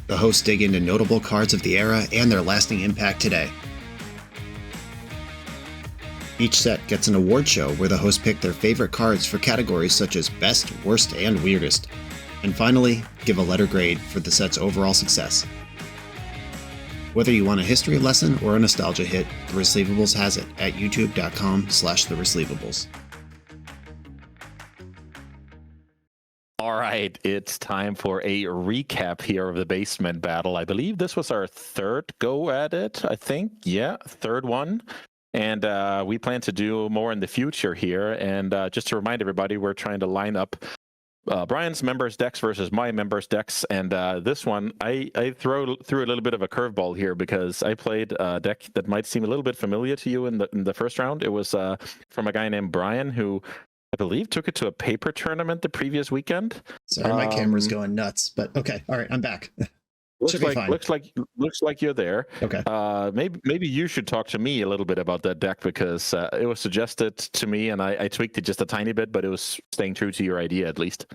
The hosts dig into notable cards of the era and their lasting impact today. Each set gets an award show where the hosts pick their favorite cards for categories such as Best, Worst, and Weirdest. And finally, give a letter grade for the set's overall success. Whether you want a history lesson or a nostalgia hit, The Resleevables has it at youtube.com/theresleevables. All right, it's time for a recap here of the basement battle. I believe this was our third go at it, I think. Yeah, third one. And we plan to do more in the future here. And just to remind everybody, we're trying to line up Brian's members' decks versus my members' decks. And this one, I threw a little bit of a curveball here because I played a deck that might seem a little bit familiar to you in the first round. It was from a guy named Brian who I believe took it to a paper tournament the previous weekend. Sorry, my camera's going nuts, but okay. All right, I'm back. Looks like you're there. Okay. Maybe you should talk to me a little bit about that deck because it was suggested to me and I tweaked it just a tiny bit, but it was staying true to your idea at least.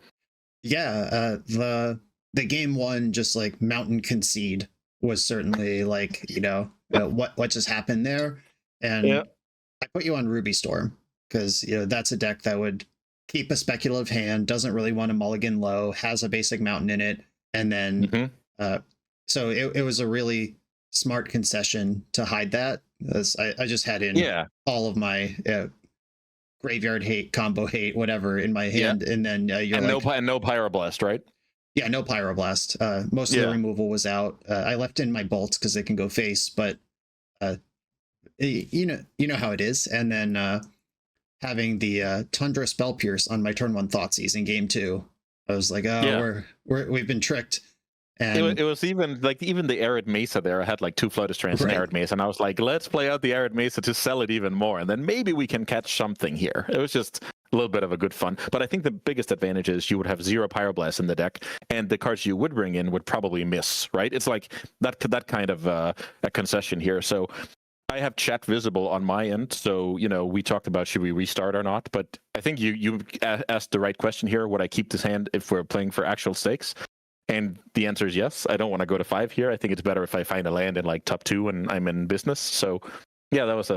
Yeah, the game one just like mountain concede was certainly like, what just happened there. And yeah. I put you on Ruby Storm because that's a deck that would keep a speculative hand, doesn't really want to mulligan low, has a basic mountain in it, and then so it was a really smart concession to hide that. I just had in all of my graveyard hate, combo hate, whatever in my hand, and then you're no Pyroblast, right? Yeah, no Pyroblast. Most of the removal was out. I left in my bolts because they can go face, but you know how it is. And then having the Tundra Spell Pierce on my turn one Thoughtseize in game 2, I was like, we've been tricked. And it was even the Arid Mesa there. I had like 2 Flooded Strands and Arid Mesa, and I was like, let's play out the Arid Mesa to sell it even more, and then maybe we can catch something here. It was just a little bit of a good fun. But I think the biggest advantage is you would have 0 Pyroblast in the deck, and the cards you would bring in would probably miss, right? It's like that kind of a concession here. So I have chat visible on my end, so we talked about should we restart or not, but I think you asked the right question here. Would I keep this hand if we're playing for actual stakes? And the answer is yes. I don't want to go to 5 here. I think it's better if I find a land in like top 2 and I'm in business. So yeah, that was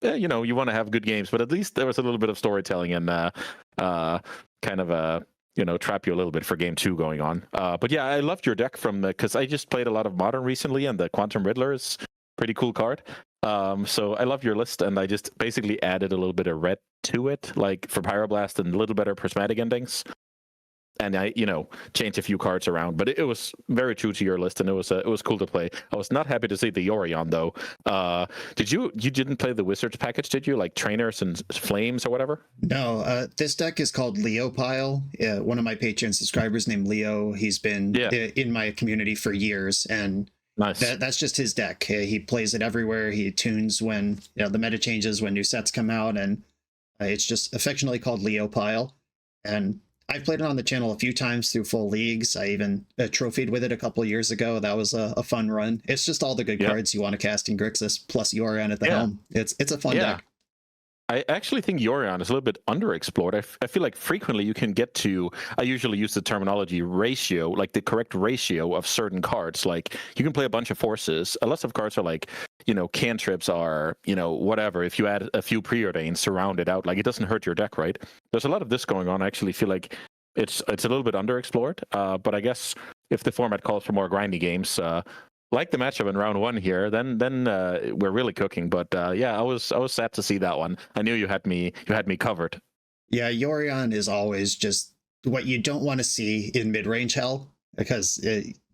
you want to have good games, but at least there was a little bit of storytelling and kind of trap you a little bit for game 2 going on. But yeah, I loved your deck because I just played a lot of Modern recently, and the Quantum Riddler is a pretty cool card. So I love your list, and I just basically added a little bit of red to it, like for Pyroblast and a little better prismatic endings. and I, changed a few cards around, but it was very true to your list, and it was cool to play. I was not happy to see the Yorion though. You didn't play the Wizards package, did you? Like Trainers and Flames or whatever? No, this deck is called Leopile. One of my Patreon subscribers named Leo. He's been in my community for years, and nice. That's just his deck. He plays it everywhere. He tunes when the meta changes, when new sets come out, and it's just affectionately called Leopile. And I've played it on the channel a few times through full leagues. I even trophied with it a couple of years ago. That was a fun run. It's just all the good cards you want to cast in Grixis, plus Yorion at the helm. It's a fun deck. I actually think Yorion is a little bit underexplored. I feel like frequently you can get to, I usually use the terminology ratio, like the correct ratio of certain cards. Like you can play a bunch of forces. A lot of cards are like, cantrips are, whatever. If you add a few preordains to round it out, like it doesn't hurt your deck, right? There's a lot of this going on. I actually feel like it's a little bit underexplored. But I guess if the format calls for more grindy games, like the matchup in round one here, then we're really cooking. But I was sad to see that one. I knew you had me covered. Yeah, Yorion is always just what you don't want to see in mid-range hell, because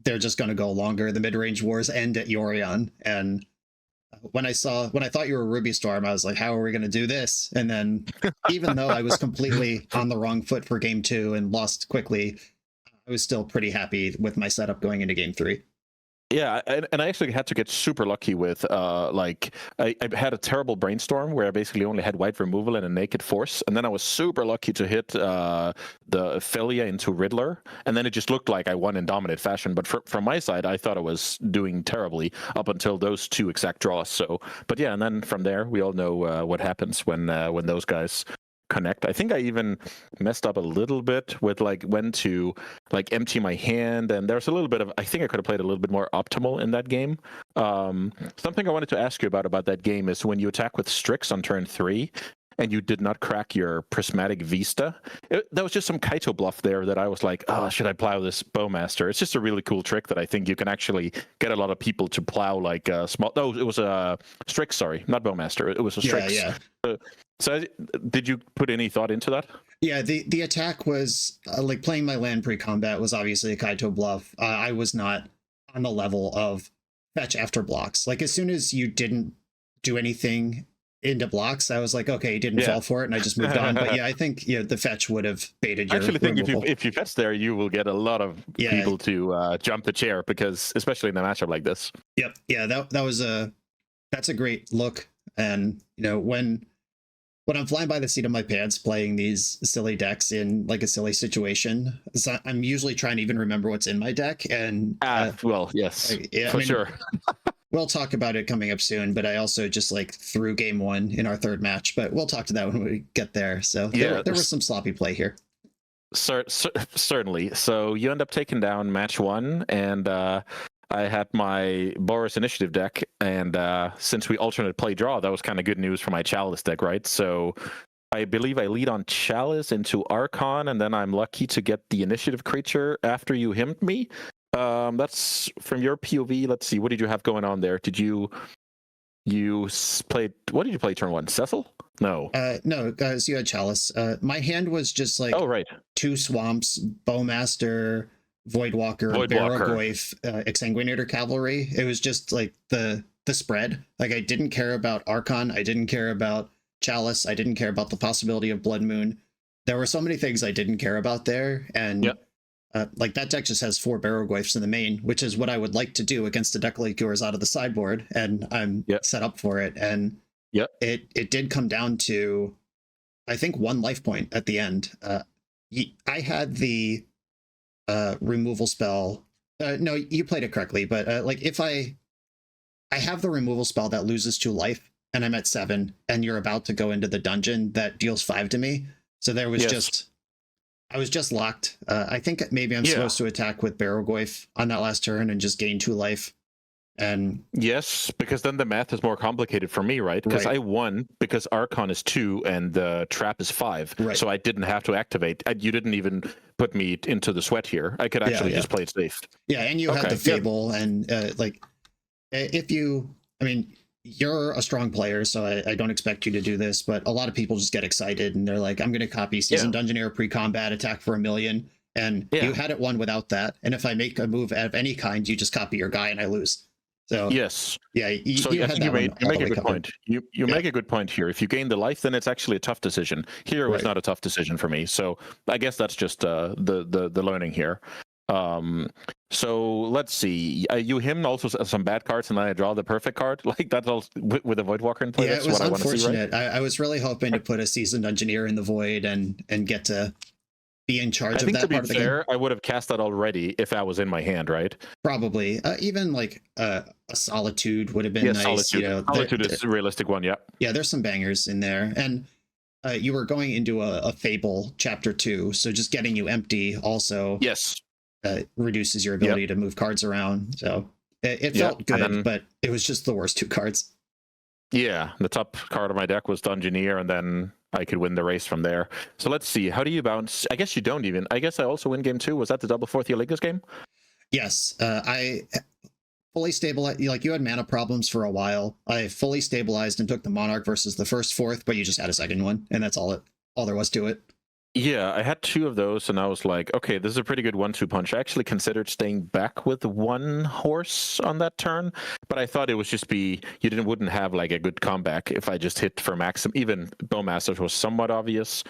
they're just going to go longer. The mid-range wars end at Yorion, and when I thought you were Ruby Storm, I was like, how are we going to do this? And then even though I was completely on the wrong foot for game 2 and lost quickly, I was still pretty happy with my setup going into game 3. Yeah, and I actually had to get super lucky with, I had a terrible brainstorm where I basically only had white removal and a naked force, and then I was super lucky to hit the Ophelia into Riddler, and then it just looked like I won in dominant fashion. But from my side, I thought I was doing terribly up until those 2 exact draws. So, but yeah, and then from there, we all know what happens when those guys connect. I think I even messed up a little bit with when to empty my hand, and there's a little bit of, I think I could have played a little bit more optimal in that game. Something I wanted to ask you about that game is when you attack with Strix on turn 3 and you did not crack your Prismatic Vista, there was just some Kaito bluff there that I was like, oh, should I plow this Bowmaster? It's just a really cool trick that I think you can actually get a lot of people to plow small. No, it was a Strix, sorry, not Bowmaster. It was a Strix. Yeah. So did you put any thought into that? Yeah, the attack was playing my land pre-combat was obviously a Kaito bluff. I was not on the level of fetch after blocks. Like as soon as you didn't do anything into blocks, I was like, okay, you didn't fall for it, and I just moved on. But yeah, I think the fetch would have baited your. I actually think if you fetch there, you will get a lot of people to jump the chair, because especially in a matchup like this. Yep. Yeah, that's a great look. And when I'm flying by the seat of my pants playing these silly decks in a silly situation, so I'm usually trying to even remember what's in my deck. And yes, for sure. We'll talk about it coming up soon, but I also just threw game 1 in our third match, but we'll talk to that when we get there. So there was some sloppy play here. Certainly. So you end up taking down match 1, and I had my Boris Initiative deck, and since we alternate play draw, that was kind of good news for my Chalice deck, right? So I believe I lead on Chalice into Archon, and then I'm lucky to get the Initiative creature after you himmed me. That's from your POV. Let's see, what did you have going on there? Did you play? What did you play turn 1? Cecil? No. No, guys, you had Chalice. My hand was just 2 swamps, Bowmaster, Voidwalker, Barrogoyf, Exsanguinator Cavalry. It was just the spread. I didn't care about Archon. I didn't care about Chalice. I didn't care about the possibility of Blood Moon. There were so many things I didn't care about there. And that deck just has 4 Barrogoyfs in the main, which is what I would like to do against a deck like yours out of the sideboard. And I'm set up for it. And it did come down to, I think, 1 life point at the end. I had the removal spell. No, you played it correctly, but if I have the removal spell that loses 2 life, and I'm at 7, and you're about to go into the dungeon that deals 5 to me. So there was I was just locked. I think maybe I'm supposed to attack with Barrogoyf on that last turn and just gain 2 life. And yes, because then the math is more complicated for me, right? Because I won because Archon is 2 and the trap is 5. Right. So I didn't have to activate. You didn't even put me into the sweat here. I could actually just play it safe. Yeah, and you had the Fable, and you're a strong player, so I don't expect you to do this, but a lot of people just get excited and they're like, I'm going to copy Seasoned Dungeoneer pre-combat, attack for 1 million. And Yeah. you had it won without that. And if I make a move of any kind, you just copy your guy and I lose. So Yes. yeah, So you I had think that one you all make the a way good covered. point. You make a good point here. If you gain the life, then it's actually a tough decision. Here it was Right. not a tough decision for me. So I guess that's just the learning here. So let's see. You him also some bad cards, and then I draw the perfect card. Like that's all with a Voidwalker in play. Yeah, That's it was what I want to see, right? unfortunate. I was really hoping to put a seasoned engineer in the void and get to be in charge I of think that to be part of the game. fair, I would have cast that already if that was in my hand, right? Probably. Even like a solitude would have been Yeah, nice. Solitude. You know, Solitude is a realistic one. Yeah. yeah, there's some bangers in there. And you were going into a Fable chapter 2, so just getting you empty also Yes. reduces your ability to move cards around. So it Yep. felt good, then, but it was just the worst 2 cards. Yeah, the top card of my deck was Dungeoneer, and then I could win the race from there. So let's see. How do you bounce? I guess you don't even. I guess I also win game 2. Was that the double fourth Theolingus game? Yes, I fully stabilized. Like you had mana problems for a while. I fully stabilized and took the Monarch versus the first fourth, but you just had a second one, and that's all there was to it. Yeah, I had 2 of those, and I was like, okay, this is a pretty good 1-2 punch. I actually considered staying back with 1 horse on that turn, but I thought it would just be wouldn't have like a good comeback if I just hit for maximum. Even Bowmaster was somewhat obvious.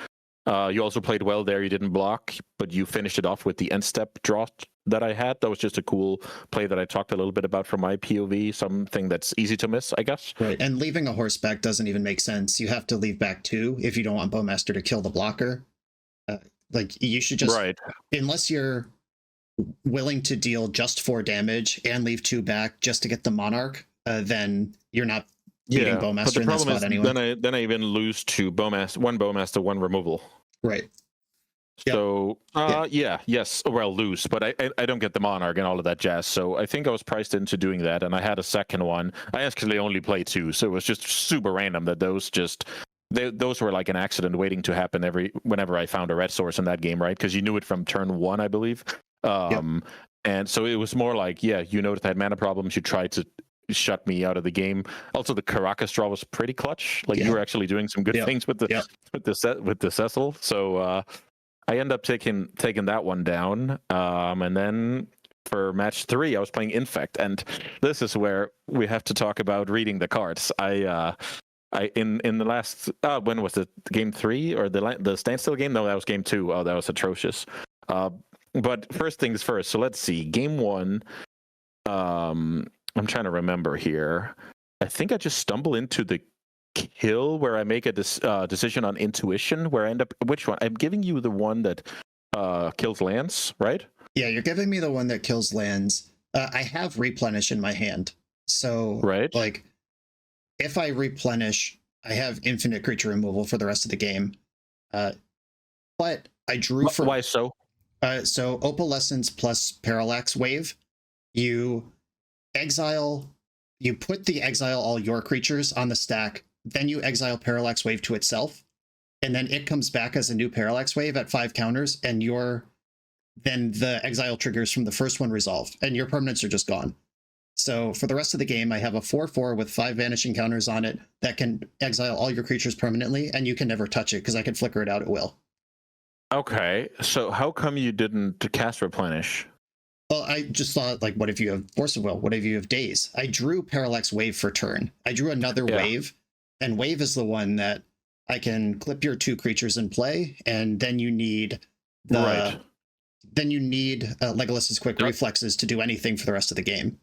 You also played well there. You didn't block, but you finished it off with the end step draw that I had. That was just a cool play that I talked a little bit about from my POV. Something that's easy to miss, I guess. Right, and leaving a horse back doesn't even make sense. You have to leave back 2 if you don't want Bowmaster to kill the blocker. Like you should just, unless you're willing to deal just 4 damage and leave 2 back just to get the Monarch, then you're not beating Bowmaster in that spot anyway. Then I even lose to Bowmaster, 1 Bowmaster, 1 removal. Right. So yes, well lose, but I don't get the Monarch and all of that jazz. So I think I was priced into doing that, and I had a second one. I actually only played 2, so it was just super random that those were like an accident waiting to happen whenever I found a red source in that game, right? Because you knew it from turn 1, I believe. And so it was more like, you noticed I had mana problems. You tried to shut me out of the game. Also, the Caracas draw was pretty clutch. Like you were actually doing some good things with the Cecil. So I end up taking that one down. And then for match 3, I was playing Infect, and this is where we have to talk about reading the cards. I in the last when was it, game 3 or the standstill game? No, that was game 2. Oh, that was atrocious. But first things first. So let's see. Game 1. I'm trying to remember here. I think I just stumble into the kill where I make a decision on intuition. Where I end up. Which one? I'm giving you the one that kills lands, right? Yeah, you're giving me the one that kills lands. I have replenish in my hand, so like. If I replenish, I have infinite creature removal for the rest of the game. But I drew for... Why so? So Opalescence plus Parallax Wave, you put the exile all your creatures on the stack, then you exile Parallax Wave to itself, and then it comes back as a new Parallax Wave at 5 counters, and then the exile triggers from the first one resolved, and your permanents are just gone. So for the rest of the game, I have a 4/4 with 5 vanishing counters on it that can exile all your creatures permanently, and you can never touch it because I can flicker it out at will. Okay, so how come you didn't cast Replenish? Well, I just thought, like, what if you have Force of Will? What if you have Daze? I drew Parallax Wave for turn. I drew another Wave, and Wave is the one that I can clip your 2 creatures in play, and then you need Legolas's Quick Reflexes to do anything for the rest of the game.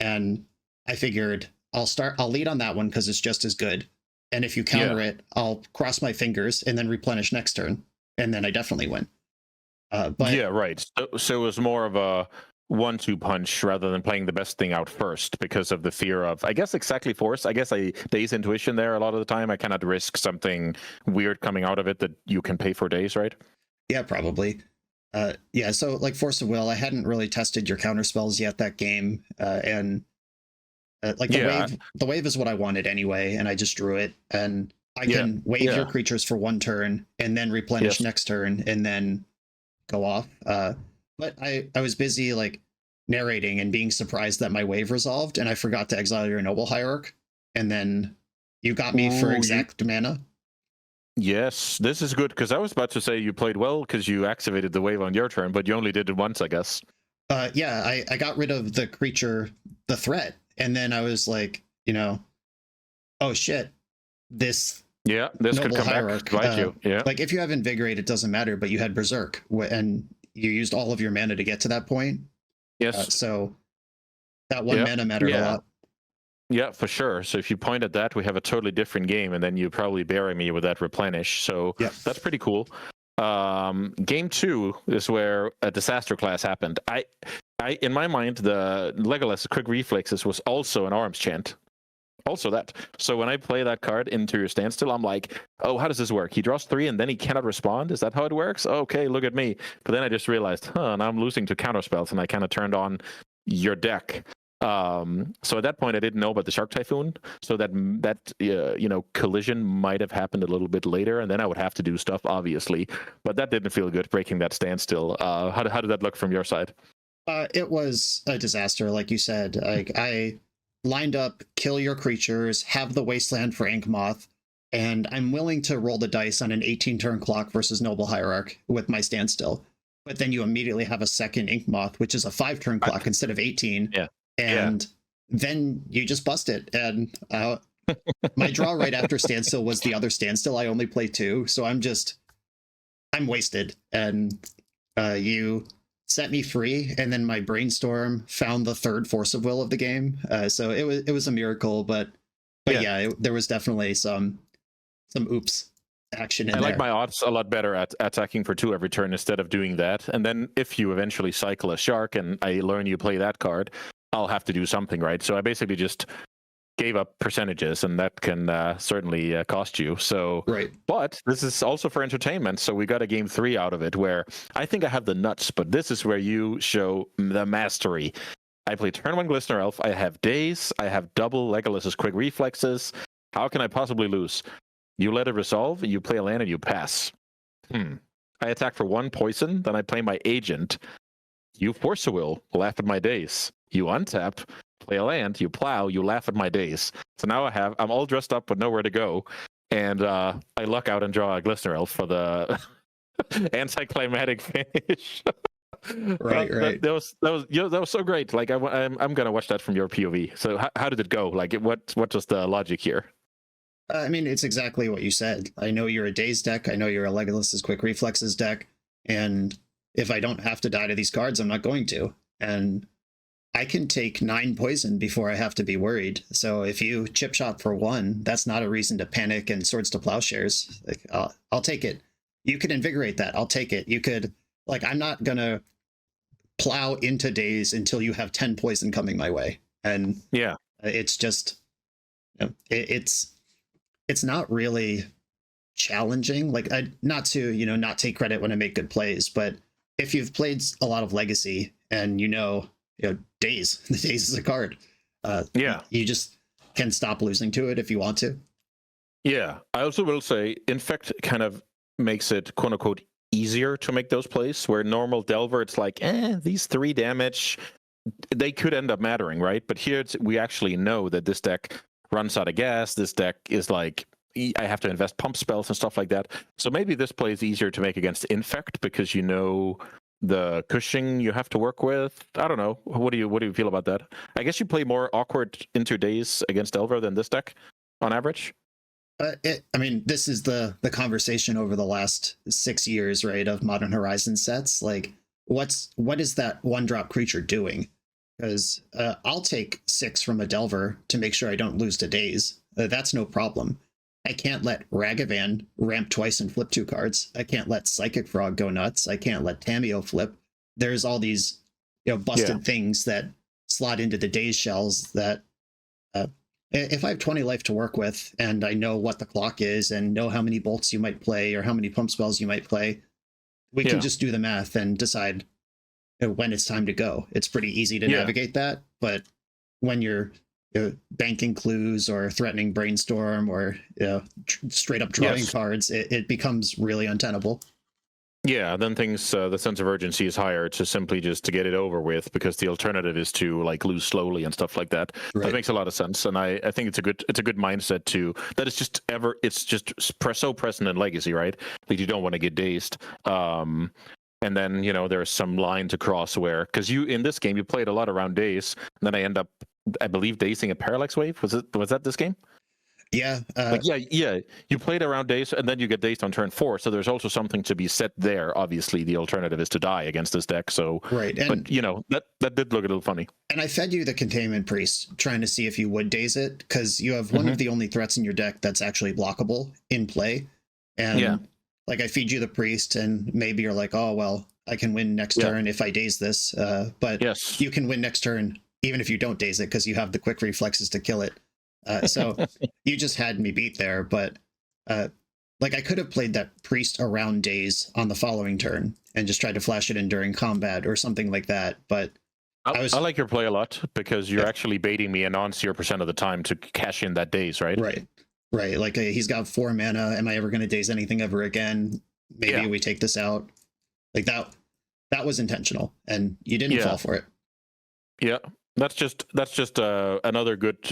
And I figured I'll lead on that one because it's just as good. And if you counter it, I'll cross my fingers and then replenish next turn. And then I definitely win. So it was more of a 1-2 punch rather than playing the best thing out first because of the fear of, I guess, exactly Force. I guess I Daze Intuition there a lot of the time. I cannot risk something weird coming out of it that you can pay for Daze, right? Yeah, probably. So like Force of Will, I hadn't really tested your counter spells yet that game, the wave is what I wanted anyway, and I just drew it, and I can wave your creatures for 1 turn and then replenish next turn and then go off. But I was busy like narrating and being surprised that my wave resolved, and I forgot to exile your Noble Hierarch, and then you got me for exact mana. Yes, this is good because I was about to say you played well because you activated the wave on your turn, but you only did it once, I guess. Yeah, I got rid of the creature, the threat, and then I was like, oh shit, this This could noble come hierarch, back to bite you. Yeah. like if you have Invigorate, it doesn't matter, but you had Berserk, and you used all of your mana to get to that point. Yes. So that one mana mattered a lot. Yeah, for sure. So if you point at that, we have a totally different game, and then you probably bury me with that replenish. So that's pretty cool. Game 2 is where a disaster class happened. I in my mind, the Legolas Quick Reflexes was also an arms chant. Also that. So when I play that card into your standstill, I'm like, oh, how does this work? He draws 3 and then he cannot respond? Is that how it works? Okay, look at me. But then I just realized, now I'm losing to counterspells, and I kind of turned on your deck. So at that point, I didn't know about the Shark Typhoon. So that collision might have happened a little bit later, and then I would have to do stuff, obviously. But that didn't feel good, breaking that standstill. How did that look from your side? It was a disaster, like you said. I lined up, kill your creatures, have the Wasteland for Inkmoth, and I'm willing to roll the dice on an 18-turn clock versus Noble Hierarch with my standstill. But then you immediately have a second Inkmoth, which is a 5-turn clock instead of 18. Yeah. And then you just bust it. And my draw right after standstill was the other standstill. I only play 2, so I'm wasted. And you set me free, and then my Brainstorm found the 3rd Force of Will of the game. So it was a miracle, but there was definitely some oops action in there. I like my odds a lot better at attacking for 2 every turn instead of doing that. And then if you eventually cycle a Shark and I learn you play that card, I'll have to do something, right? So I basically just gave up percentages, and that can certainly cost you. So, right. But this is also for entertainment. So we got a game 3 out of it where I think I have the nuts, but this is where you show the mastery. I play turn 1 Glistener Elf. I have Daze. I have double Legolas's Quick Reflexes. How can I possibly lose? You let it resolve. You play a land and you pass. I attack for 1 poison. Then I play my Agent. You Force a Will. Laugh at my Daze. You untap. Play a land, you plow, you laugh at my Daze. So now I'm all dressed up but nowhere to go, and I luck out and draw a Glistener Elf for the anticlimactic finish. Right. That was so great. Like I'm gonna watch that from your POV. So how did it go? Like what was the logic here? I mean, it's exactly what you said. I know you're a Daze deck. I know you're a Legolas's Quick Reflexes deck, and if I don't have to die to these cards, I'm not going to. And I can take 9 poison before I have to be worried. So if you chip shot for 1, that's not a reason to panic and Swords to Plowshares. Like, I'll take it. You could invigorate that. I'll take it. You could, like, I'm not gonna plow into Daze until you have 10 poison coming my way. And it's just, it's not really challenging. Like, not to not take credit when I make good plays, but if you've played a lot of Legacy and Daze, the Daze is a card. You just can stop losing to it if you want to. Yeah, I also will say, Infect kind of makes it quote unquote easier to make those plays, where normal Delver, it's like, these 3 damage, they could end up mattering, right? But here we actually know that this deck runs out of gas. This deck is like, I have to invest pump spells and stuff like that. So maybe this play is easier to make against Infect because the cushioning you have to work with. I don't know. What do you feel about that? I guess you play more awkward into Daze against Delver than this deck on average. I mean, this is the conversation over the last 6 years, right, of Modern Horizon sets. Like, what is that 1-drop creature doing? Because I'll take 6 from a Delver to make sure I don't lose to Daze. That's no problem. I can't let Ragavan ramp twice and flip 2 cards. I can't let Psychic Frog go nuts. I can't let Tameo flip. There's all these busted things that slot into the Daze shells that if I have 20 life to work with and I know what the clock is and know how many bolts you might play or how many pump spells you might play, we can just do the math and decide when it's time to go. It's pretty easy to navigate that, but when you're banking clues or threatening Brainstorm or straight up drawing cards, it becomes really untenable. Yeah, then things the sense of urgency is higher to simply just to get it over with, because the alternative is to like lose slowly and stuff like that. Right. That makes a lot of sense, and I think it's a good mindset to that. It's just so present in Legacy, right? Like you don't want to get dazed. And then there's some line to cross where, because you in this game you played a lot around daze, and then I end up, I believe, dazing a parallax wave. Was that this game? Yeah. You played around daze, and then you get dazed on turn 4. So there's also something to be said there. Obviously, the alternative is to die against this deck. So right, but that did look a little funny. And I fed you the Containment Priest, trying to see if you would daze it, because you have one of the only threats in your deck that's actually blockable in play. And like I feed you the Priest, and maybe you're like, oh well, I can win next turn if I daze this. But you can win next turn even if you don't daze it, because you have the quick reflexes to kill it. So you just had me beat there, but like I could have played that Priest around daze on the following turn and just tried to flash it in during combat or something like that. But I like your play a lot, because you're actually baiting me in on 0% of the time to cash in that daze, right? Right. Like he's got 4 mana. Am I ever going to daze anything ever again? Maybe we take this out. Like that was intentional, and you didn't fall for it. Yeah. That's just another good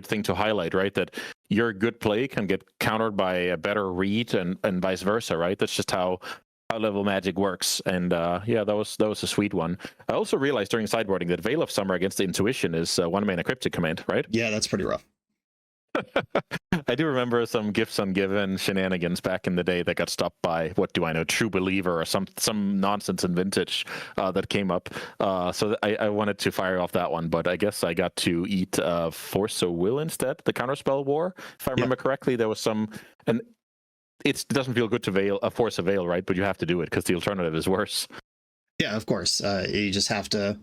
thing to highlight, right? That your good play can get countered by a better read, and vice versa, right? That's just how level Magic works. And that was a sweet one. I also realized during sideboarding that Veil of Summer against the Intuition is 1 mana Cryptic command, right? Yeah, that's pretty rough. I do remember some gifts ungiven shenanigans back in the day that got stopped by, what do I know, True Believer or some nonsense in Vintage that came up. So I wanted to fire off that one, but I guess I got to eat Force of Will instead, the Counterspell War. If I remember correctly, there was some, and it doesn't feel good to force a Veil, right? But you have to do it because the alternative is worse. Yeah, of course. You just have to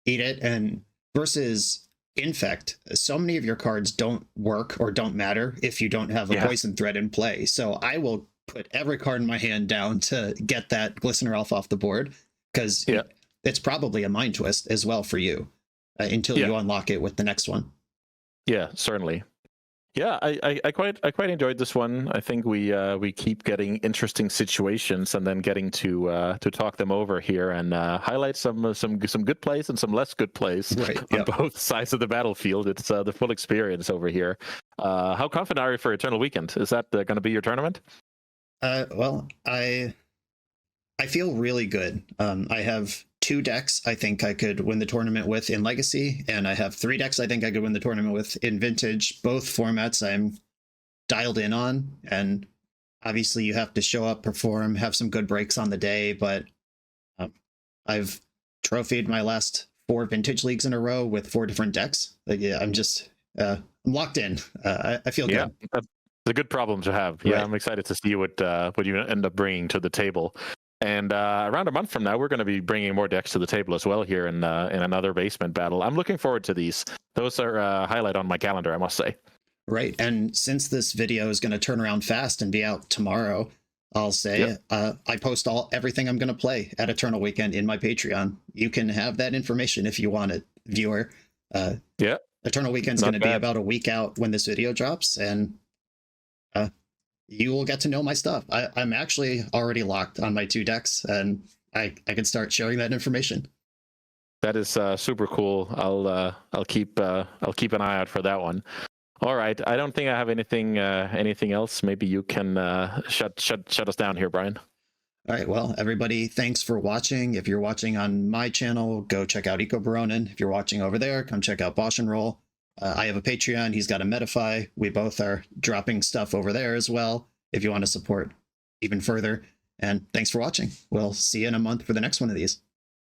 eat it. And versus Infect, so many of your cards don't work or don't matter if you don't have a poison threat in play. So I will put every card in my hand down to get that Glistener Elf off the board, because it's probably a mind twist as well for you until you unlock it with the next one. Yeah, certainly. Yeah, I quite enjoyed this one. I think we keep getting interesting situations, and then getting to talk them over here and highlight some good plays and some less good plays on both sides of the battlefield. It's the full experience over here. How confident are you for Eternal Weekend? Is that going to be your tournament? Well, I feel really good. I have 2 decks I think I could win the tournament with in Legacy, and I have 3 decks I think I could win the tournament with in Vintage. Both formats I'm dialed in on, and obviously you have to show up, perform, have some good breaks on the day, but I've trophied my last 4 Vintage leagues in a row with 4 different decks. Like, I'm just I'm locked in. I feel good. That's a good problem to have. Yeah, I'm excited to see what you end up bringing to the table. And around a month from now, we're going to be bringing more decks to the table as well here in another basement battle. I'm looking forward to these. Those are a highlight on my calendar, I must say. Right. And since this video is going to turn around fast and be out tomorrow, I'll say I post everything I'm going to play at Eternal Weekend in my Patreon. You can have that information if you want it, viewer. Eternal Weekend's going to be about a week out when this video drops, and you will get to know my stuff. I'm actually already locked on my 2 decks, and I can start sharing that information. That is super cool. I'll keep an eye out for that one. All right. I don't think I have anything else. Maybe you can shut us down here, Brian. All right. Well, everybody, thanks for watching. If you're watching on my channel, go check out Ecobaronen. If you're watching over there, come check out BoshNRoll. I have a Patreon. He's got a Medify. We both are dropping stuff over there as well, if you want to support even further. And thanks for watching. We'll see you in a month for the next one of these.